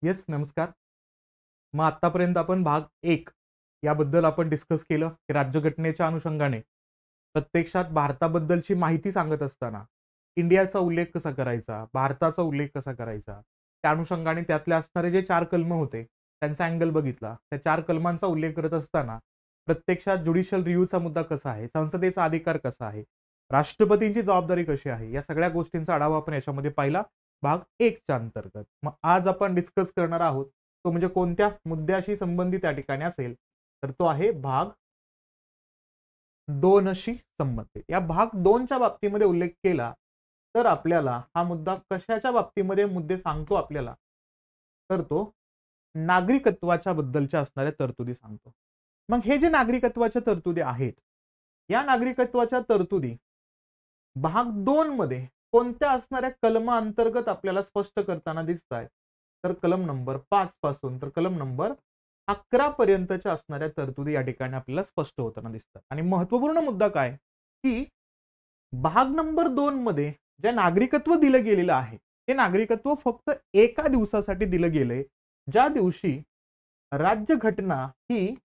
Yes, नमस्कार. मग आत्तापर्यंत आपण भाग 1 याबद्दल आपण डिस्कस केलं, की राज्यघटनेच्या अनुषंगाने प्रत्यक्षात भारताबद्दलची माहिती सांगत असताना इंडियाचा उल्लेख कसा करायचा, भारताचा उल्लेख कसा करायचा, त्या अनुषंगाने त्यातले असणारे जे 4 कलम होते, त्यांचा अँगल बघितला. त्या 4 कलमांचा उल्लेख करत असताना प्रत्यक्षात ज्युडिशियल रिव्ह्यूचा मुद्दा कसा आहे, संसदेचा अधिकार कसा आहे, राष्ट्रपतींची जबाबदारी कशी आहे, या सगळ्या गोष्टींचा आढावा आपण याच्यामध्ये पाहिला भाग 1 च्या अंतर्गत. मग आज आपण डिस्कस करणार आहोत तो म्हणजे कोणत्या मुद्द्याशी संबंधित त्या ठिकाणी असेल, तर तो आहे भाग 2 शी संबंधित. या भाग 2 च्या बाबतीमध्ये उल्लेख केला, तर आपल्याला हा मुद्दा कशाच्या बाबतीमध्ये मुद्दे सांगतो आपल्याला, तर तो नागरिकत्वाच्या बद्दलच्या असणाऱ्या तरतुदी सांगतो. मग हे जे नागरिकत्वाच्या तरतुदी आहेत, या नागरिकत्वाच्या तरतुदी भाग 2 मध्ये कोणत्या असणाऱ्या कलमाअंतर्गत आपल्याला स्पष्ट करताना दिसत आहेत, तर कलम नंबर 5 पासून तर कलम नंबर 11 पर्यंतच्या असणाऱ्या तरतुदी या ठिकाणी आपल्याला स्पष्ट होताना दिसतात. आणि महत्त्वपूर्ण मुद्दा काय, की भाग नंबर 2 मध्ये जे नागरिकत्व दिलं गेलेलं आहे, ते नागरिकत्व फक्त एका दिवसासाठी दिलं गेलंय, ज्या दिवशी राज्यघटना ही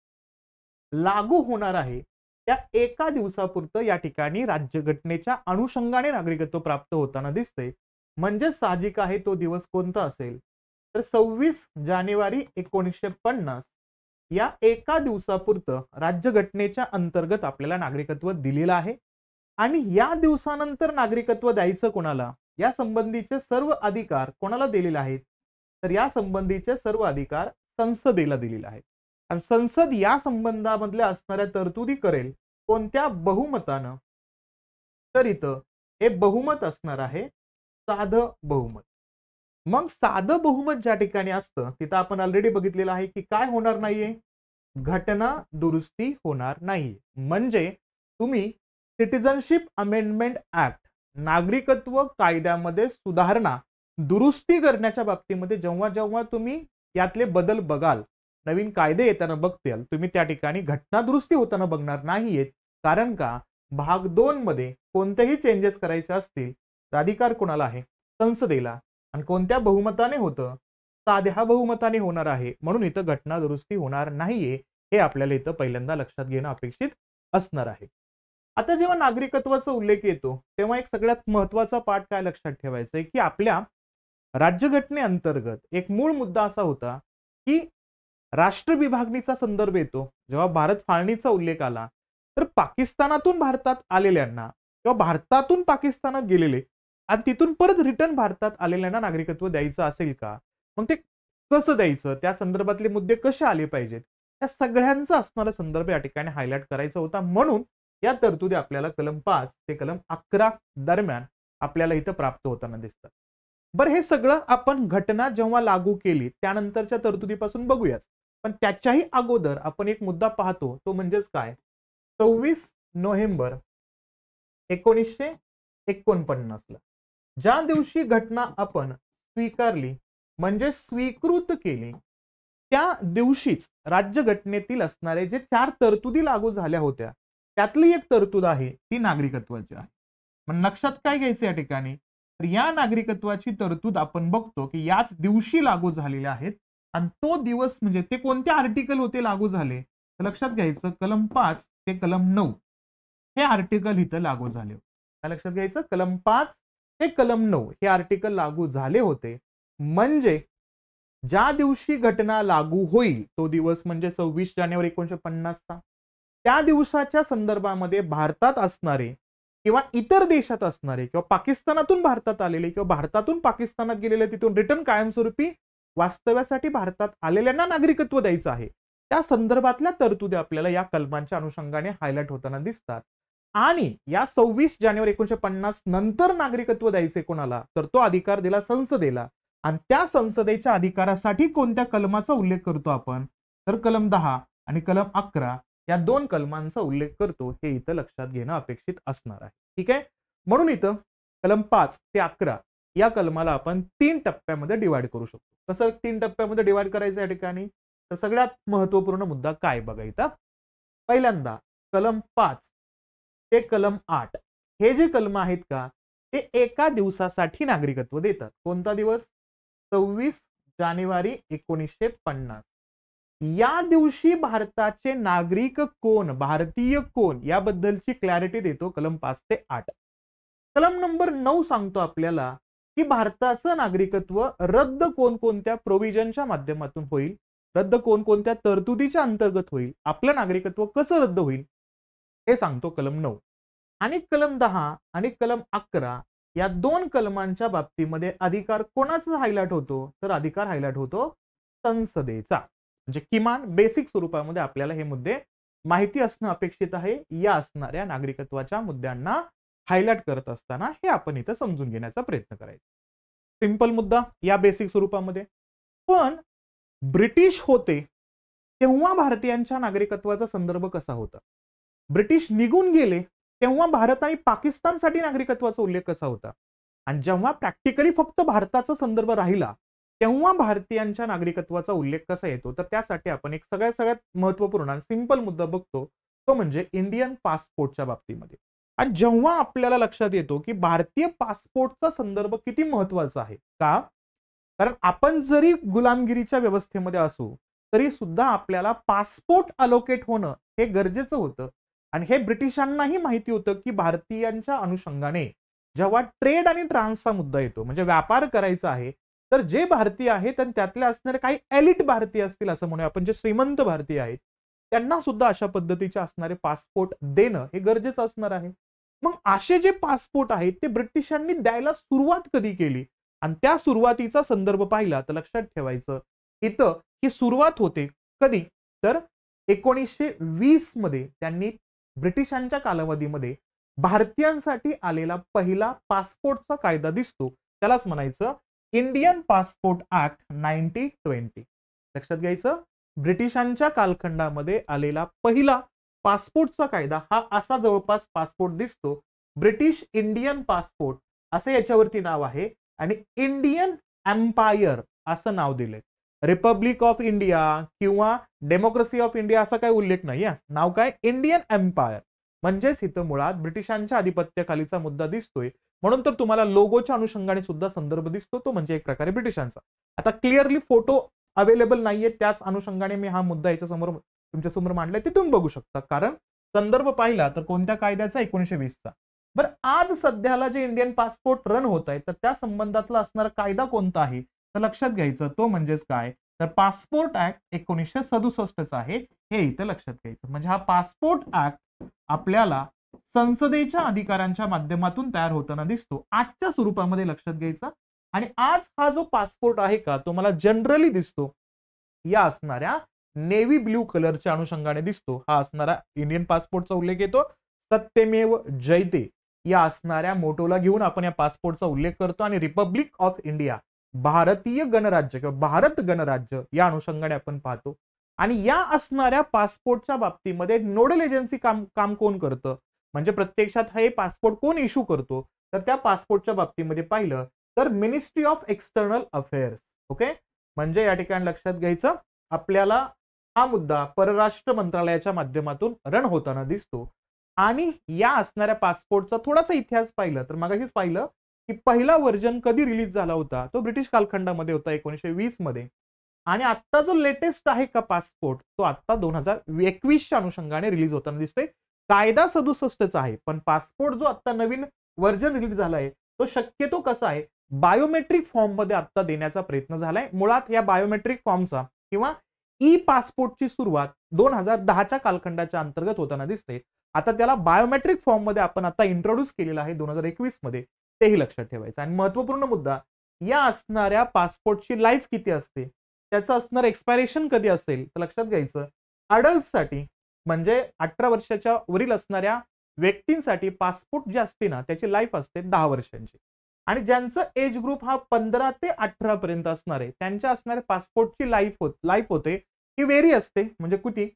लागू होणार आहे. त्या एका दिवसापुरतं या ठिकाणी राज्यघटनेच्या अनुषंगाने नागरिकत्व प्राप्त होताना दिसते. म्हणजे साहजिक आहे तो दिवस कोणता असेल, तर 26 जानेवारी 1950 या एका दिवसापुरतं राज्यघटनेच्या अंतर्गत आपल्याला नागरिकत्व दिलेलं आहे. आणि या दिवसानंतर नागरिकत्व द्यायचं कोणाला, या संबंधीचे सर्व अधिकार कोणाला दिलेले आहेत, तर या संबंधीचे सर्व अधिकार संसदेला दिलेले आहेत. आणि संसद या संबंधामधल्या असणाऱ्या तरतुदी करेल कोणत्या बहुमतानं, तर इथं हे बहुमत असणार आहे साधं बहुमत. मग साधं बहुमत ज्या ठिकाणी असतं तिथं आपण ऑलरेडी बघितलेलं आहे की काय होणार नाहीये, घटना दुरुस्ती होणार नाही. म्हणजे तुम्ही सिटिझनशिप अमेंडमेंट ऍक्ट, नागरिकत्व कायद्यामध्ये सुधारणा दुरुस्ती करण्याच्या बाबतीमध्ये जेव्हा जेव्हा तुम्ही यातले बदल बघाल, नवीन कायदे येताना बघतील, तुम्ही त्या ठिकाणी घटना दुरुस्ती होताना बघणार नाहीयेत. कारण का, भाग 2 मध्ये कोणतेही चेंजेस करायचे असतील तर अधिकार कोणाला आहे, संसदेला. आणि कोणत्या बहुमताने होतं, साध्या बहुमताने होणार आहे. म्हणून इथं घटना दुरुस्ती होणार नाहीये, हे आपल्याला इथं पहिल्यांदा लक्षात घेणं अपेक्षित असणार आहे. आता जेव्हा नागरिकत्वाचा उल्लेख येतो तेव्हा एक सगळ्यात महत्वाचा पाठ काय लक्षात ठेवायचा आहे, की आपल्या राज्यघटनेअंतर्गत एक मूळ मुद्दा असा होता, की राष्ट्र विभागणीचा संदर्भ येतो. जेव्हा भारत फाळणीचा उल्लेख आला, तर पाकिस्तानातून भारतात आलेल्यांना किंवा भारतातून पाकिस्तानात गेलेले आणि तिथून परत रिटर्न भारतात आलेल्यांना नागरिकत्व द्यायचं असेल का, मग ते कसं द्यायचं, त्या संदर्भातले मुद्दे कसे आले पाहिजेत, त्या सगळ्यांचा असणारा संदर्भ या ठिकाणी हायलाइट करायचा होता. म्हणून या तरतुदी आपल्याला कलम 5 ते कलम 11 दरम्यान आपल्याला इथं प्राप्त होताना दिसतात. बरं, हे सगळं आपण घटना जेव्हा लागू केली त्यानंतरच्या तरतुदीपासून बघूयाच. पण त्याच्याही अगोदर आपण एक मुद्दा पाहतो, तो म्हणजेच काय, 26 नोव्हेंबर 1949 ला ज्या दिवशी घटना आपण स्वीकारली म्हणजे स्वीकृत केली, त्या दिवशीच राज्यघटनेतील असणारे जे 4 तरतुदी लागू झाल्या होत्या, त्यातली एक तरतूद आहे ती नागरिकत्वाची आहे. मग लक्षात काय घ्यायचं या ठिकाणी, तर या नागरिकत्वाची तरतूद आपण बघतो की याच दिवशी लागू झालेल्या आहेत. आणि तो दिवस म्हणजे ते कोणते आर्टिकल होते लागू झाले, तर लक्षात घ्यायचं कलम 5 ते कलम 9 हे आर्टिकल इथं लागू झाले. काय लक्षात घ्यायचं, कलम 5 ते कलम 9 हे आर्टिकल लागू झाले होते. म्हणजे ज्या दिवशी घटना लागू होईल तो दिवस म्हणजे 26 जानेवारी 1950 चा, त्या दिवसाच्या संदर्भामध्ये भारतात असणारे किंवा इतर देशात असणारे किंवा पाकिस्तानातून भारतात आलेले किंवा भारतातून पाकिस्तानात गेलेले तिथून रिटर्न कायमस्वरूपी वास्तव्यासाठी भारतात आलेल्यांना नागरिकत्व द्यायचं आहे. त्या संदर्भातल्या तरतुदी आपल्याला या कलमांच्या अनुषंगाने हायलाइट होताना दिसतात. आणि या 26 जानेवारी 1950 नंतर नागरिकत्व द्यायचे कोणाला, तर तो अधिकार दिला संसदेला. आणि त्या संसदेच्या अधिकारासाठी कोणत्या कलमाचा उल्लेख करतो आपण, तर कलम 10 आणि कलम 11 या 2 कलमांचा उल्लेख करतो. हे इथं लक्षात घेणं अपेक्षित असणार आहे. ठीक आहे. म्हणून इथं कलम 5 ते 11 या कलमाला आपण 3 टप्प्यामध्ये डिवाइड करू शकतो. कसं 3 टप्प्यामध्ये डिवाइड करायचं या ठिकाणी, तर सगळ्यात महत्त्वपूर्ण मुद्दा काय बघा इथं. पहिल्यांदा कलम 5 ते कलम 8 हे जे कलम आहेत का, ते एका दिवसासाठी नागरिकत्व देतात. कोणता दिवस, 26 जानेवारी 1950. या दिवशी भारताचे नागरिक कोण, भारतीय कोण याबद्दलची क्लॅरिटी देतो कलम 5 ते 8. कलम नंबर 9 सांगतो आपल्याला की भारताचं नागरिकत्व रद्द कोणकोणत्या प्रोव्हिजनच्या माध्यमातून होईल, रद्द कोणकोणत्या तरतुदीच्या अंतर्गत होईल, आपलं नागरिकत्व कसं रद्द होईल हे सांगतो कलम 9. आणि कलम 10 आणि कलम 11 या दोन कलमांच्या बाबतीमध्ये अधिकार कोणाचा हायलाइट होतो, तर अधिकार हायलाइट होतो संसदेचा. म्हणजे किमान बेसिक स्वरूपामध्ये आपल्याला हे मुद्दे माहिती असणं अपेक्षित आहे. या असणाऱ्या नागरिकत्वाच्या मुद्द्यांना हायलाइट करत असताना हे आपण इथं समजून घेण्याचा प्रयत्न करायचा. सिंपल मुद्दा या बेसिक स्वरूपामध्ये. पण ब्रिटिश होते तेव्हा भारतीयांच्या नागरिकत्वाचा संदर्भ कसा होता, ब्रिटिश निघून गेले तेव्हा भारत आणि पाकिस्तानसाठी नागरिकत्वाचा उल्लेख कसा होता, आणि जेव्हा प्रॅक्टिकली फक्त भारताचा संदर्भ राहिला तेव्हा भारतीयांच्या नागरिकत्वाचा उल्लेख कसा येतो, तर त्यासाठी आपण एक सगळ्यात महत्वपूर्ण सिंपल मुद्दा बघतो, तो म्हणजे इंडियन पासपोर्टच्या बाबतीमध्ये. आणि जेव्हा आपल्याला लक्षात येतो की भारतीय पासपोर्टचा संदर्भ किती महत्वाचा आहे का, कारण आपण जरी गुलामगिरीच्या व्यवस्थेमध्ये असू तरी सुद्धा आपल्याला पासपोर्ट अलोकेट होणं हे गरजेचं होतं. आणि हे ब्रिटिशांनाही माहिती होतं की भारतीयांच्या अनुषंगाने जेव्हा ट्रेड आणि ट्रान्सचा मुद्दा येतो, म्हणजे व्यापार करायचा आहे, तर जे भारतीय आहेत आणि त्यातले असणारे काही एलिट भारतीय असतील असं म्हणूया आपण, जे श्रीमंत भारतीय आहेत त्यांना सुद्धा अशा पद्धतीचे असणारे पासपोर्ट देणं हे गरजेचं असणार आहे. मग असे जे पासपोर्ट आहेत ते ब्रिटिशांनी द्यायला सुरुवात कधी केली, आणि त्या सुरुवातीचा संदर्भ पाहिला तर लक्षात ठेवायचं इथं ही सुरुवात होते कधी, तर 1920 मध्ये त्यांनी ब्रिटिशांच्या कालावधीमध्ये भारतीयांसाठी आलेला पहिला पासपोर्टचा कायदा दिसतो, त्यालाच म्हणायचं इंडियन पासपोर्ट ऍक्ट 1920. लक्षात घ्यायचं, ब्रिटिशांच्या कालखंडामध्ये आलेला पहिला पासपोर्टचा कायदा हा असा जवळपास पासपोर्ट दिसतो, ब्रिटिश इंडियन पासपोर्ट असं याच्यावरती नाव आहे, आणि इंडियन एम्पायर असं नाव दिलंय. रिपब्लिक ऑफ इंडिया किंवा डेमोक्रेसी ऑफ इंडिया असा काही उल्लेख नाही, नाव काय इंडियन एम्पायर. म्हणजेच इथं मुळात ब्रिटिशांच्या आधिपत्याखालीचा मुद्दा दिसतोय, म्हणून तर तुम्हाला लोगोच्या अनुषंगाने सुद्धा संदर्भ दिसतो, तो म्हणजे एक प्रकारे ब्रिटिशांचा. आता क्लिअरली फोटो अवेलेबल नाहीये, त्याच अनुषंगाने मी हा मुद्दा याच्या समोर तुमच्या समोर मांडलाय, ते तुम्ही बघू शकता. कारण संदर्भ पाहिला तर कोणत्या कायद्याचा, 1920चा. बरं, आज सध्याला जे इंडियन पासपोर्ट रन होत आहे तर त्या संबंधातला असणारा कायदा कोणता आहे, तर लक्षात घ्यायचं तो म्हणजेच काय, तर पासपोर्ट ऍक्ट 1967 आहे, हे इथं लक्षात घ्यायचं. म्हणजे हा पासपोर्ट ऍक्ट आपल्याला संसदेच्या अधिकारांच्या माध्यमातून तयार होताना दिसतो आजच्या स्वरूपामध्ये, लक्षात घ्यायचा. आणि आज हा जो पासपोर्ट आहे का तो मला जनरली दिसतो या असणाऱ्या नेव्ही ब्ल्यू कलरच्या अनुषंगाने दिसतो. हा असणारा इंडियन पासपोर्टचा उल्लेख येतो, सत्यमेव जयते या असणाऱ्या मोटोला घेऊन आपण या पासपोर्टचा उल्लेख करतो, आणि रिपब्लिक ऑफ इंडिया भारतीय गणराज्य किंवा भारत गणराज्य या अनुषंगाने आपण पाहतो. आणि या असणाऱ्या पासपोर्टच्या बाबतीमध्ये नोडल एजन्सी काम कोण करतं, म्हणजे प्रत्यक्षात हे पासपोर्ट कोण इश्यू करतो, तर त्या पासपोर्टच्या बाबतीमध्ये पाहिलं तर ministry of external affairs. Okay, म्हणजे या ठिकाणी लक्षात घ्यायचं आपल्याला हा मुद्दा परराष्ट्र मंत्रालयाच्या माध्यमातून रन होताना दिसतो. आणि या असणाऱ्या पासपोर्टचा थोडासा इतिहास पाहिलं तर मागाशीच पाहिलं की पहिला व्हर्जन कधी रिलीज झाला होता, तो ब्रिटिश कालखंडामध्ये होता 1920 मध्ये. आणि आता जो लेटेस्ट आहे का पासपोर्ट, तो आता 2021च्या अनुषंगाने रिलीज होताना दिसतोय. कायदा 67चा आहे, पण पासपोर्ट जो आता नवीन व्हर्जन रिलीज झालाय तो शक्यतो कसा आहे, बायोमेट्रिक फॉर्म मध्ये आता देण्याचा प्रयत्न झालाय. मुळात या बायोमेट्रिक फॉर्मचा किंवा ई पासपोर्टची सुरुवात 2010च्या कालखंडाच्या अंतर्गत होताना दिसते. आता त्याला बायोमेट्रिक फॉर्म मध्ये आपण आता इंट्रोड्यूस केलेला आहे 2021 मध्ये, तेही लक्षात ठेवायचं. आणि महत्वपूर्ण मुद्दा, या असणाऱ्या पासपोर्टची लाईफ किती असते, त्याचं असणार एक्सपायरेशन कधी असेल, तर लक्षात घ्यायचं अडल्टसाठी म्हणजे 18 वर्षाच्या वरील असणाऱ्या व्यक्तींसाठी पासपोर्ट जे असते ना त्याची लाईफ असते 10 वर्षांची. आणि ज्यांचं एज ग्रुप हा 15 ते 18 पर्यंत असणार आहे त्यांच्या असणाऱ्या पासपोर्टची लाईफ होते ही वेरी असते, म्हणजे किती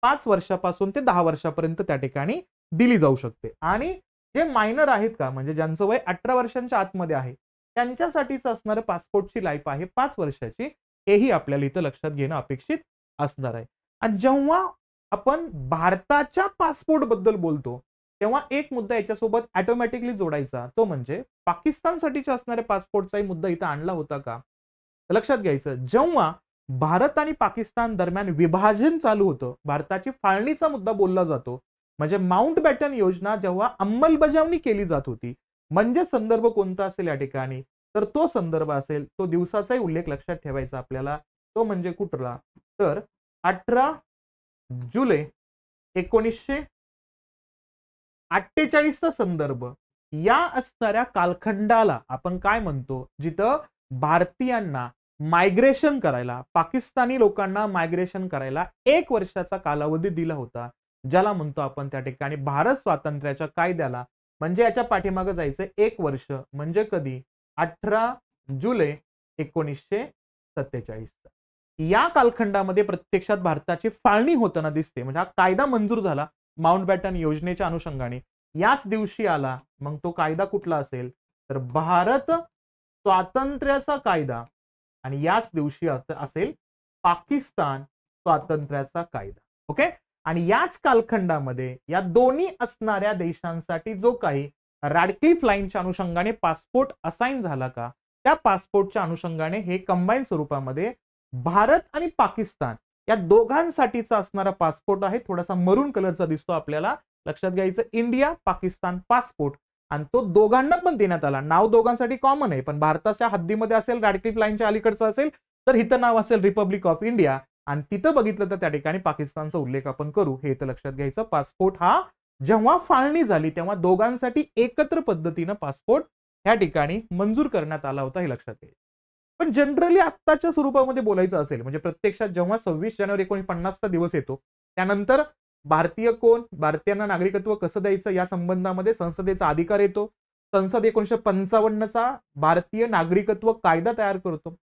5 वर्षापासून ते 10 वर्षापर्यंत त्या ठिकाणी दिली जाऊ शकते. आणि जे मायनर आहेत का, म्हणजे ज्यांचं वय 18 वर्षांच्या आतमध्ये आहे त्यांच्यासाठीच असणारं पासपोर्टची लाईफ आहे 5 वर्षाची, हेही आपल्याला इथं लक्षात घेणं अपेक्षित असणार आहे. आणि जेव्हा आपण भारताच्या पासपोर्ट बद्दल बोलतो तेव्हा एक मुद्दा याच्यासोबत ऑटोमॅटिकली जोडायचा, तो म्हणजे पाकिस्तानसाठीच्या असणाऱ्या पासपोर्टचाही मुद्दा इथं आणला होता का, तर लक्षात घ्यायचं, जेव्हा भारत आणि पाकिस्तान दरम्यान विभाजन चालू होतं, भारताची फाळणीचा मुद्दा बोलला जातो, म्हणजे माउंट बॅटन योजना जेव्हा अंमलबजावणी केली जात होती, म्हणजे संदर्भ कोणता असेल या ठिकाणी, तर तो संदर्भ असेल, तो दिवसाचाही उल्लेख लक्षात ठेवायचा आपल्याला, तो म्हणजे कुठला, तर 18 जुलै 1948 चा संदर्भ या असणाऱ्या कालखंडाला आपण काय म्हणतो, जिथं भारतीयांना मायग्रेशन करायला, पाकिस्तानी लोकांना मायग्रेशन करायला 1 वर्षाचा कालावधी दिला होता, ज्याला म्हणतो आपण त्या ठिकाणी भारत स्वातंत्र्याच्या कायद्याला. म्हणजे याच्या पाठीमागे जायचं 1 वर्ष, म्हणजे कधी, 18 जुलै 1947. या कालखंडामध्ये प्रत्यक्षात भारताची फाळणी होताना दिसते. म्हणजे हा कायदा मंजूर झाला माउंट बॅटन योजनेच्या अनुषंगाने, याच दिवशी आला. मग तो कायदा कुठला असेल, तर भारत स्वातंत्र्याचा कायदा, आणि याच दिवशी असेल पाकिस्तान स्वातंत्र्याचा कायदा. ओके. आणि याच कालखंडामध्ये या दोन्ही असणाऱ्या देशांसाठी जो काही रॅडक्लिफ लाईनच्या अनुषंगाने पासपोर्ट असाइन झाला का, त्या पासपोर्टच्या अनुषंगाने हे कंबाईन स्वरूपामध्ये भारत आणि पाकिस्तान या दोघांसाठीचा असणारा पासपोर्ट आहे. थोडासा मरून कलरचा दिसतो आपल्याला, लक्षात घ्यायचं, इंडिया पाकिस्तान पासपोर्ट. आणि तो दोघांना पण देण्यात आला. नाव दोघांसाठी कॉमन आहे, पण भारताच्या हद्दीमध्ये असेल, रॅडक्लिफ लाईनच्या अलीकडचं असेल, तर इथं नाव असेल रिपब्लिक ऑफ इंडिया, आणि तिथं बघितलं तर त्या ठिकाणी पाकिस्तानचा उल्लेख आपण करू. हे तर लक्षात घ्यायचं. पासपोर्ट हा जेव्हा फाळणी झाली तेव्हा दोघांसाठी एकत्र पद्धतीनं पासपोर्ट ह्या ठिकाणी मंजूर करण्यात आला होता, हे लक्षात घ्यायचं. पण जनरली आत्ताच्या स्वरूपामध्ये बोलायचं असेल, म्हणजे प्रत्यक्षात जेव्हा 26 जानेवारी 1950 चा दिवस येतो, त्यानंतर भारतीय कोण, भारतीयांना नागरिकत्व कसं द्यायचं या संबंधामध्ये संसदेचा अधिकार येतो. संसद 1955 चा भारतीय नागरिकत्व कायदा तयार करतो,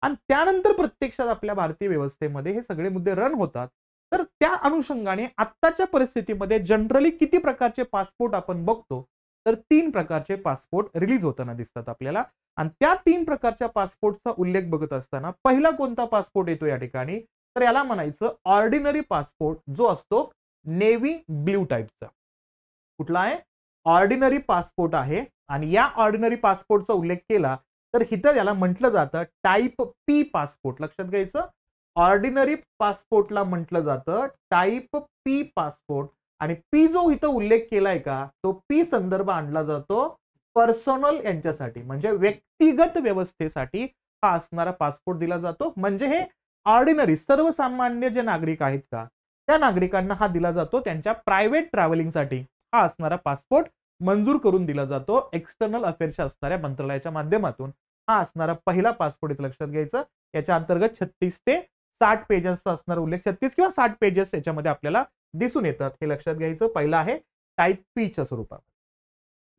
आणि त्यानंतर प्रत्यक्षात आपल्या भारतीय व्यवस्थेमध्ये हे सगळे मुद्दे रन होतात. तर त्या अनुषंगाने आत्ताच्या परिस्थितीमध्ये जनरली किती प्रकारचे पासपोर्ट आपण बघतो, तर 3 प्रकारचे पासपोर्ट रिलीज होताना दिसतात आपल्याला. आणि त्या 3 प्रकारच्या पासपोर्टचा उल्लेख बघत असताना पहिला कोणता पासपोर्ट येतो या ठिकाणी, तर याला म्हणायचं ऑर्डिनरी पासपोर्ट, जो असतो नेव्ही ब्ल्यू टाईपचा. कुठला आहे, ऑर्डिनरी पासपोर्ट आहे. आणि या ऑर्डिनरी पासपोर्टचा उल्लेख केला तर इथं याला म्हटलं जातं टाईप पी पासपोर्ट. लक्षात घ्यायचं, ऑर्डिनरी पासपोर्टला म्हटलं जातं टाईप पी पासपोर्ट. आणि पी जो इथं उल्लेख केलाय का, तो पी संदर्भ आणला जातो पर्सनल यांच्यासाठी, म्हणजे व्यक्तिगत व्यवस्थेसाठी हा असणारा पासपोर्ट दिला जातो. म्हणजे हे ऑर्डिनरी सर्वसामान्य जे नागरिक आहेत का, त्या नागरिकांना हा दिला जातो त्यांच्या प्रायव्हेट ट्रॅव्हलिंगसाठी. हा असणारा पासपोर्ट मंजूर करून दिला जातो एक्सटर्नल अफेअर्सच्या असणाऱ्या मंत्रालयाच्या माध्यमातून. हा असणारा पहिला पासपोर्ट इथं लक्षात घ्यायचं. याच्या अंतर्गत 36 ते 60 पेजेसचा असणारा उल्लेख, 36 किंवा 60 पेजेस याच्यामध्ये आपल्याला दिसून येतात, हे लक्षात घ्यायचं. पहिला आहे टाईप पी च्या स्वरूपात.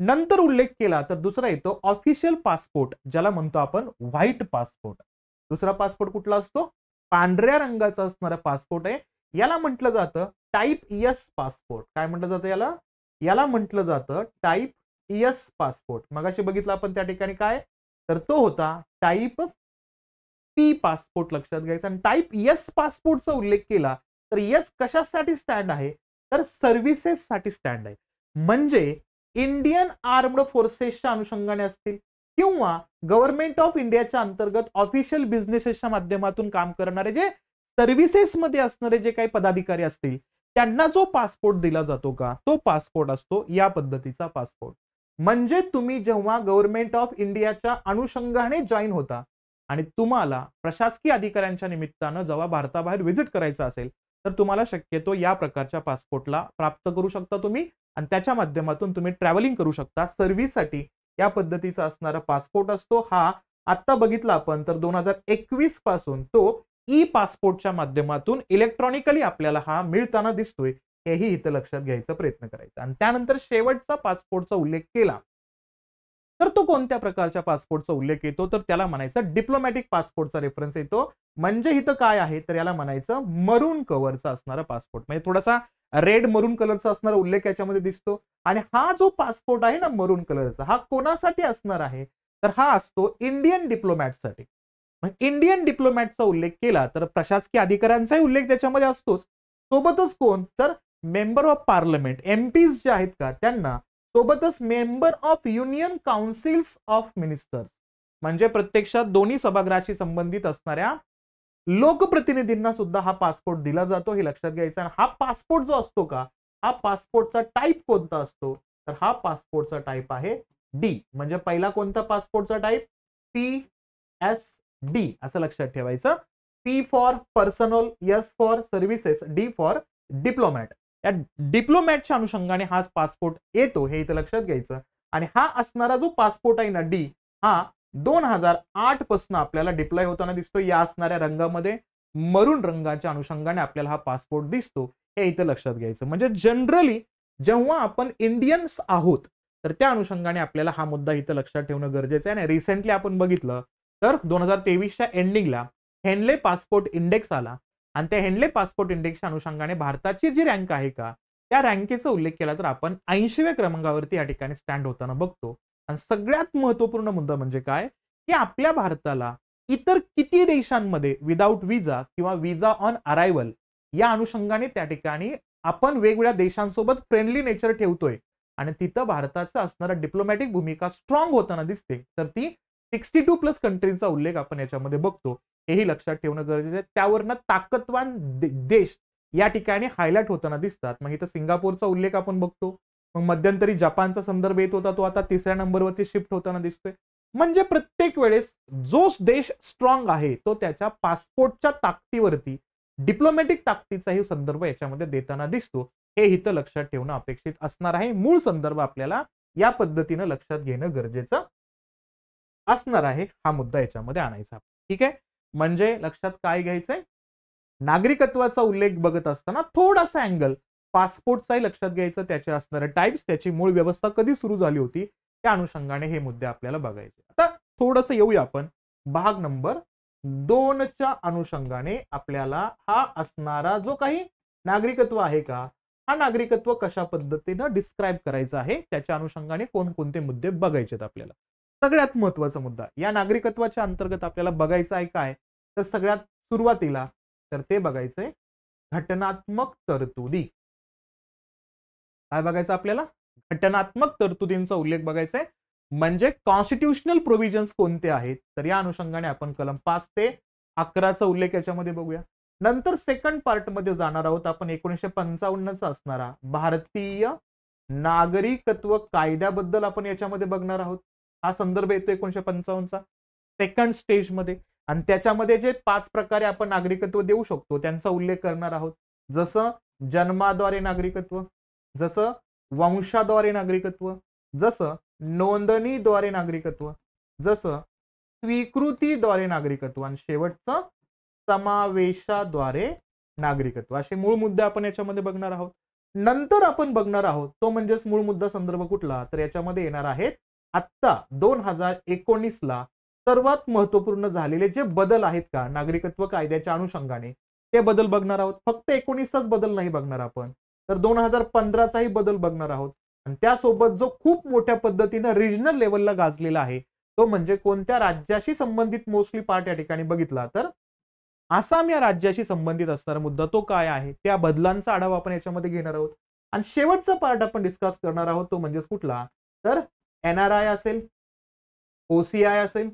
नंतर उल्लेख केला तर दुसरा येतो ऑफिशियल पासपोर्ट, ज्याला म्हणतो आपण व्हाईट पासपोर्ट. दुसरा पासपोर्ट कुठला असतो, पांढऱ्या रंगाचा असणारा पासपोर्ट आहे. याला म्हटलं जातं टाईप एस पासपोर्ट. काय म्हटलं जातं याला, याला म्हटलं जातं टाईप एस पासपोर्ट. मगाशी बघितलं आपण त्या ठिकाणी काय, तर तो होता टाईप पी पासपोर्ट. लक्षात घ्यायचा. आणि टाईप एस पासपोर्टचा उल्लेख केला तर एस कशासाठी स्टँड आहे, तर सर्व्हिसेस साठी स्टँड आहे. म्हणजे इंडियन आर्म्ड फोर्सेसच्या अनुषंगाने असतील, किंवा गव्हर्नमेंट ऑफ इंडियाच्या अंतर्गत ऑफिशियल बिझनेसेसच्या माध्यमातून काम करणारे जे सर्व्हिसेस मध्ये असणारे जे काही पदाधिकारी असतील, त्यांना जो पासपोर्ट दिला जातो का, तो पासपोर्ट असतो या पद्धतीचा पासपोर्ट. म्हणजे तुम्ही जेव्हा गव्हर्नमेंट ऑफ इंडियाच्या अनुषंगाने जॉईन होता आणि तुम्हाला प्रशासकीय अधिकाऱ्यांच्या निमित्तानं जेव्हा भारताबाहेर व्हिजिट करायचं असेल, तर तुम्हाला शक्यतो या प्रकारच्या पासपोर्टला प्राप्त करू शकता तुम्ही, आणि त्याच्या माध्यमातून तुम्ही ट्रॅव्हलिंग करू शकता. सर्व्हिससाठी या पद्धतीचा असणारा पासपोर्ट असतो. हा आता बघितला आपण तर 2021 पासून तो ई पासपोर्टच्या माध्यमातून इलेक्ट्रॉनिकली आपल्याला हा मिळताना दिसतोय, हेही इथं लक्षात घ्यायचा प्रयत्न करायचा. आणि त्यानंतर शेवटचा पासपोर्टचा उल्लेख केला तर तो कोणत्या प्रकारच्या पासपोर्टचा उल्लेख येतो, तर त्याला म्हणायचं डिप्लोमॅटिक पासपोर्टचा रेफरन्स येतो. म्हणजे इथं काय आहे, तर याला म्हणायचं मरून कव्हरचा असणारा पासपोर्ट. म्हणजे थोडासा रेड मरून कलरचा असणारा उल्लेख याच्यामध्ये दिसतो. आणि हा जो पासपोर्ट आहे ना मरून कलरचा, हा कोणासाठी असणार आहे, तर हा असतो इंडियन डिप्लोमॅटसाठी. इंडियन डिप्लोमॅटचा उल्लेख केला तर प्रशासकीय अधिकाऱ्यांचाही उल्लेख त्याच्यामध्ये असतोच. सोबतच कोण, तर मेंबर ऑफ पार्लमेंट, एमपीज जे आहेत का त्यांना, सोबतच member of union councils of ministers. म्हणजे प्रत्यक्षात दोन्ही सभागृहाशी संबंधित असणाऱ्या लोकप्रतिनिधींना सुद्धा हा पासपोर्ट दिला जातो, हे लक्षात घ्यायचं. आणि हा पासपोर्ट जो असतो का, हा पासपोर्टचा टाईप कोणता असतो, तर हा पासपोर्टचा टाईप आहे डी. म्हणजे पहिला कोणता पासपोर्टचा टाईप, PSD असं लक्षात ठेवायचं. P for personal, S for services, D for diplomat. या डिप्लोमॅटच्या अनुषंगाने हा पासपोर्ट येतो, हे इथं लक्षात घ्यायचं. आणि हा असणारा जो पासपोर्ट आहे ना डी, हा 2008 पासून आपल्याला डिप्लॉय होताना दिसतो. या असणाऱ्या रंगामध्ये मरून रंगाच्या अनुषंगाने आपल्याला हा पासपोर्ट दिसतो, हे इथं लक्षात घ्यायचं. म्हणजे जनरली जेव्हा आपण इंडियन्स आहोत तर त्या अनुषंगाने आपल्याला हा मुद्दा इथं लक्षात ठेवणं गरजेचं आहे. आणि रिसेंटली आपण बघितलं तर 2023च्या एंडिंगला हेनले पासपोर्ट इंडेक्स आला आणि त्या हेनले पासपोर्ट इंडेक्सच्या अनुषंगाने भारताची जी रँक आहे का, त्या रँकेचा उल्लेख केला तर आपण 80व्या क्रमांकावरती या ठिकाणी स्टँड होताना बघतो. आणि सगळ्यात महत्वपूर्ण मुद्दा म्हणजे काय, की आपल्या भारताला इतर किती देशांमध्ये विदाऊट विजा किंवा विजा ऑन अरायव्हल या अनुषंगाने त्या ठिकाणी आपण वेगवेगळ्या देशांसोबत फ्रेंडली नेचर ठेवतोय आणि तिथं भारताचं असणारा डिप्लोमॅटिक भूमिका स्ट्रॉंग होताना दिसते. तर ती 62+ कंट्रीचा उल्लेख आपण याच्यामध्ये बघतो, हेही लक्षात ठेवणं गरजेचं आहे. त्यावरनं ताकदवान देश या ठिकाणी हायलाइट होताना दिसतात. मग इथं सिंगापूरचा उल्लेख आपण बघतो. मग मध्यंतरी जपानचा संदर्भ येत होता, तो आता 3ऱ्या नंबरवरती शिफ्ट होताना दिसतोय. म्हणजे प्रत्येक वेळेस जो देश स्ट्रॉंग आहे तो त्याच्या पासपोर्टच्या ताकदीवरती डिप्लोमॅटिक ताकदीचाही संदर्भ याच्यामध्ये देताना दिसतो, हे इथं लक्षात ठेवणं अपेक्षित असणार आहे. मूळ संदर्भ आपल्याला या पद्धतीनं लक्षात घेणं गरजेचं असणार आहे. हा मुद्दा याच्यामध्ये आणायचा. ठीक आहे, म्हणजे लक्षात काय घ्यायचंय, नागरिकत्वाचा उल्लेख बघत असताना थोडासा अँगल पासपोर्टचाही लक्षात घ्यायचं, त्याचे असणारे टाइप्स, त्याची मूळ व्यवस्था कधी सुरू झाली होती, त्या अनुषंगाने हे मुद्दे आपल्याला बघायचे. आता थोडंसं येऊया आपण भाग नंबर 2च्या अनुषंगाने. आपल्याला हा असणारा जो काही नागरिकत्व आहे का, हा नागरिकत्व कशा पद्धतीनं डिस्क्राईब करायचं आहे, त्याच्या अनुषंगाने कोणकोणते मुद्दे बघायचेत आपल्याला. सगळ्यात महत्वाचा मुद्दा या नागरिकत्वाच्या अंतर्गत आपल्याला बघायचं आहे काय, तर सगळ्यात सुरुवातीला तर ते बघायचंय घटनात्मक तरतुदी. काय बघायचं आपल्याला, घटनात्मक तरतुदींचा उल्लेख बघायचा आहे. म्हणजे कॉन्स्टिट्यूशनल प्रोव्हिजन्स कोणते आहेत, तर या अनुषंगाने आपण कलम 5 ते 11चा उल्लेख याच्यामध्ये बघूया. नंतर सेकंड पार्ट मध्ये जाणार आहोत आपण 1955चा असणारा भारतीय नागरिकत्व कायद्याबद्दल आपण याच्यामध्ये बघणार आहोत. हा संदर्भ येतो 1955चा सेकंड स्टेज मध्ये. आणि त्याच्यामध्ये जे 5 प्रकारे आपण नागरिकत्व देऊ शकतो त्यांचा उल्लेख करणार आहोत. जसं जन्माद्वारे नागरिकत्व, जसं वंशाद्वारे नागरिकत्व, जसं नोंदणीद्वारे नागरिकत्व, जसं स्वीकृतीद्वारे नागरिकत्व आणि शेवटचं समावेशाद्वारे नागरिकत्व. असे मूळ मुद्दे आपण याच्यामध्ये बघणार आहोत. नंतर आपण बघणार आहोत तो म्हणजेच मूळ मुद्दा संदर्भ कुठला, तर याच्यामध्ये येणार आहेत आत्ता 2019ला सर्वात महत्वपूर्ण झालेले जे बदल आहेत का नागरिकत्व कायद्याच्या अनुषंगाने, ते बदल बघणार आहोत. फक्त 19चाच बदल नाही बघणार आपण, तर 2015चाही बदल बघणार आहोत. आणि त्यासोबत जो खूप मोठ्या पद्धतीनं रिजनल लेवलला गाजलेला आहे तो म्हणजे कोणत्या राज्याशी संबंधित मोस्टली पार्ट या ठिकाणी बघितला तर आसाम या राज्याशी संबंधित असणारा मुद्दा तो काय आहे, त्या बदलांचा आढावा आपण याच्यामध्ये घेणार आहोत. आणि शेवटचा पार्ट आपण डिस्कस करणार आहोत तो म्हणजेच कुठला, तर NRI असेल, OCI असेल,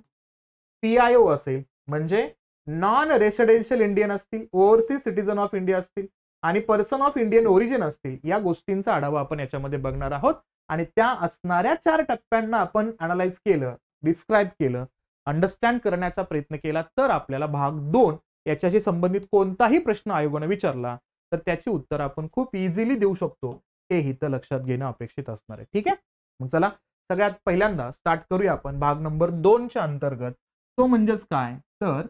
PIO असेल, म्हणजे नॉन रेसिडेन्शियल इंडियन असतील, ओव्हरसीज सिटीजन ऑफ इंडिया असतील आणि पर्सन ऑफ इंडियन ओरिजिन असतील, या गोष्टींचा आढावा आपण याच्यामध्ये बघणार आहोत. आणि त्या असणाऱ्या 4 टप्प्यांना आपण अनालाइज केलं, डिस्क्राईब केलं, अंडरस्टँड करण्याचा प्रयत्न केला, तर आपल्याला भाग 2 याच्याशी संबंधित कोणताही प्रश्न आयोगाने विचारला तर त्याची उत्तर आपण खूप इझिली देऊ शकतो, हे इथं लक्षात घेणं अपेक्षित असणार आहे. ठीक आहे, मग चला सगळ्यात पहिल्यांदा स्टार्ट करूया आपण भाग नंबर 2च्या अंतर्गत. तो म्हणजेच काय, तर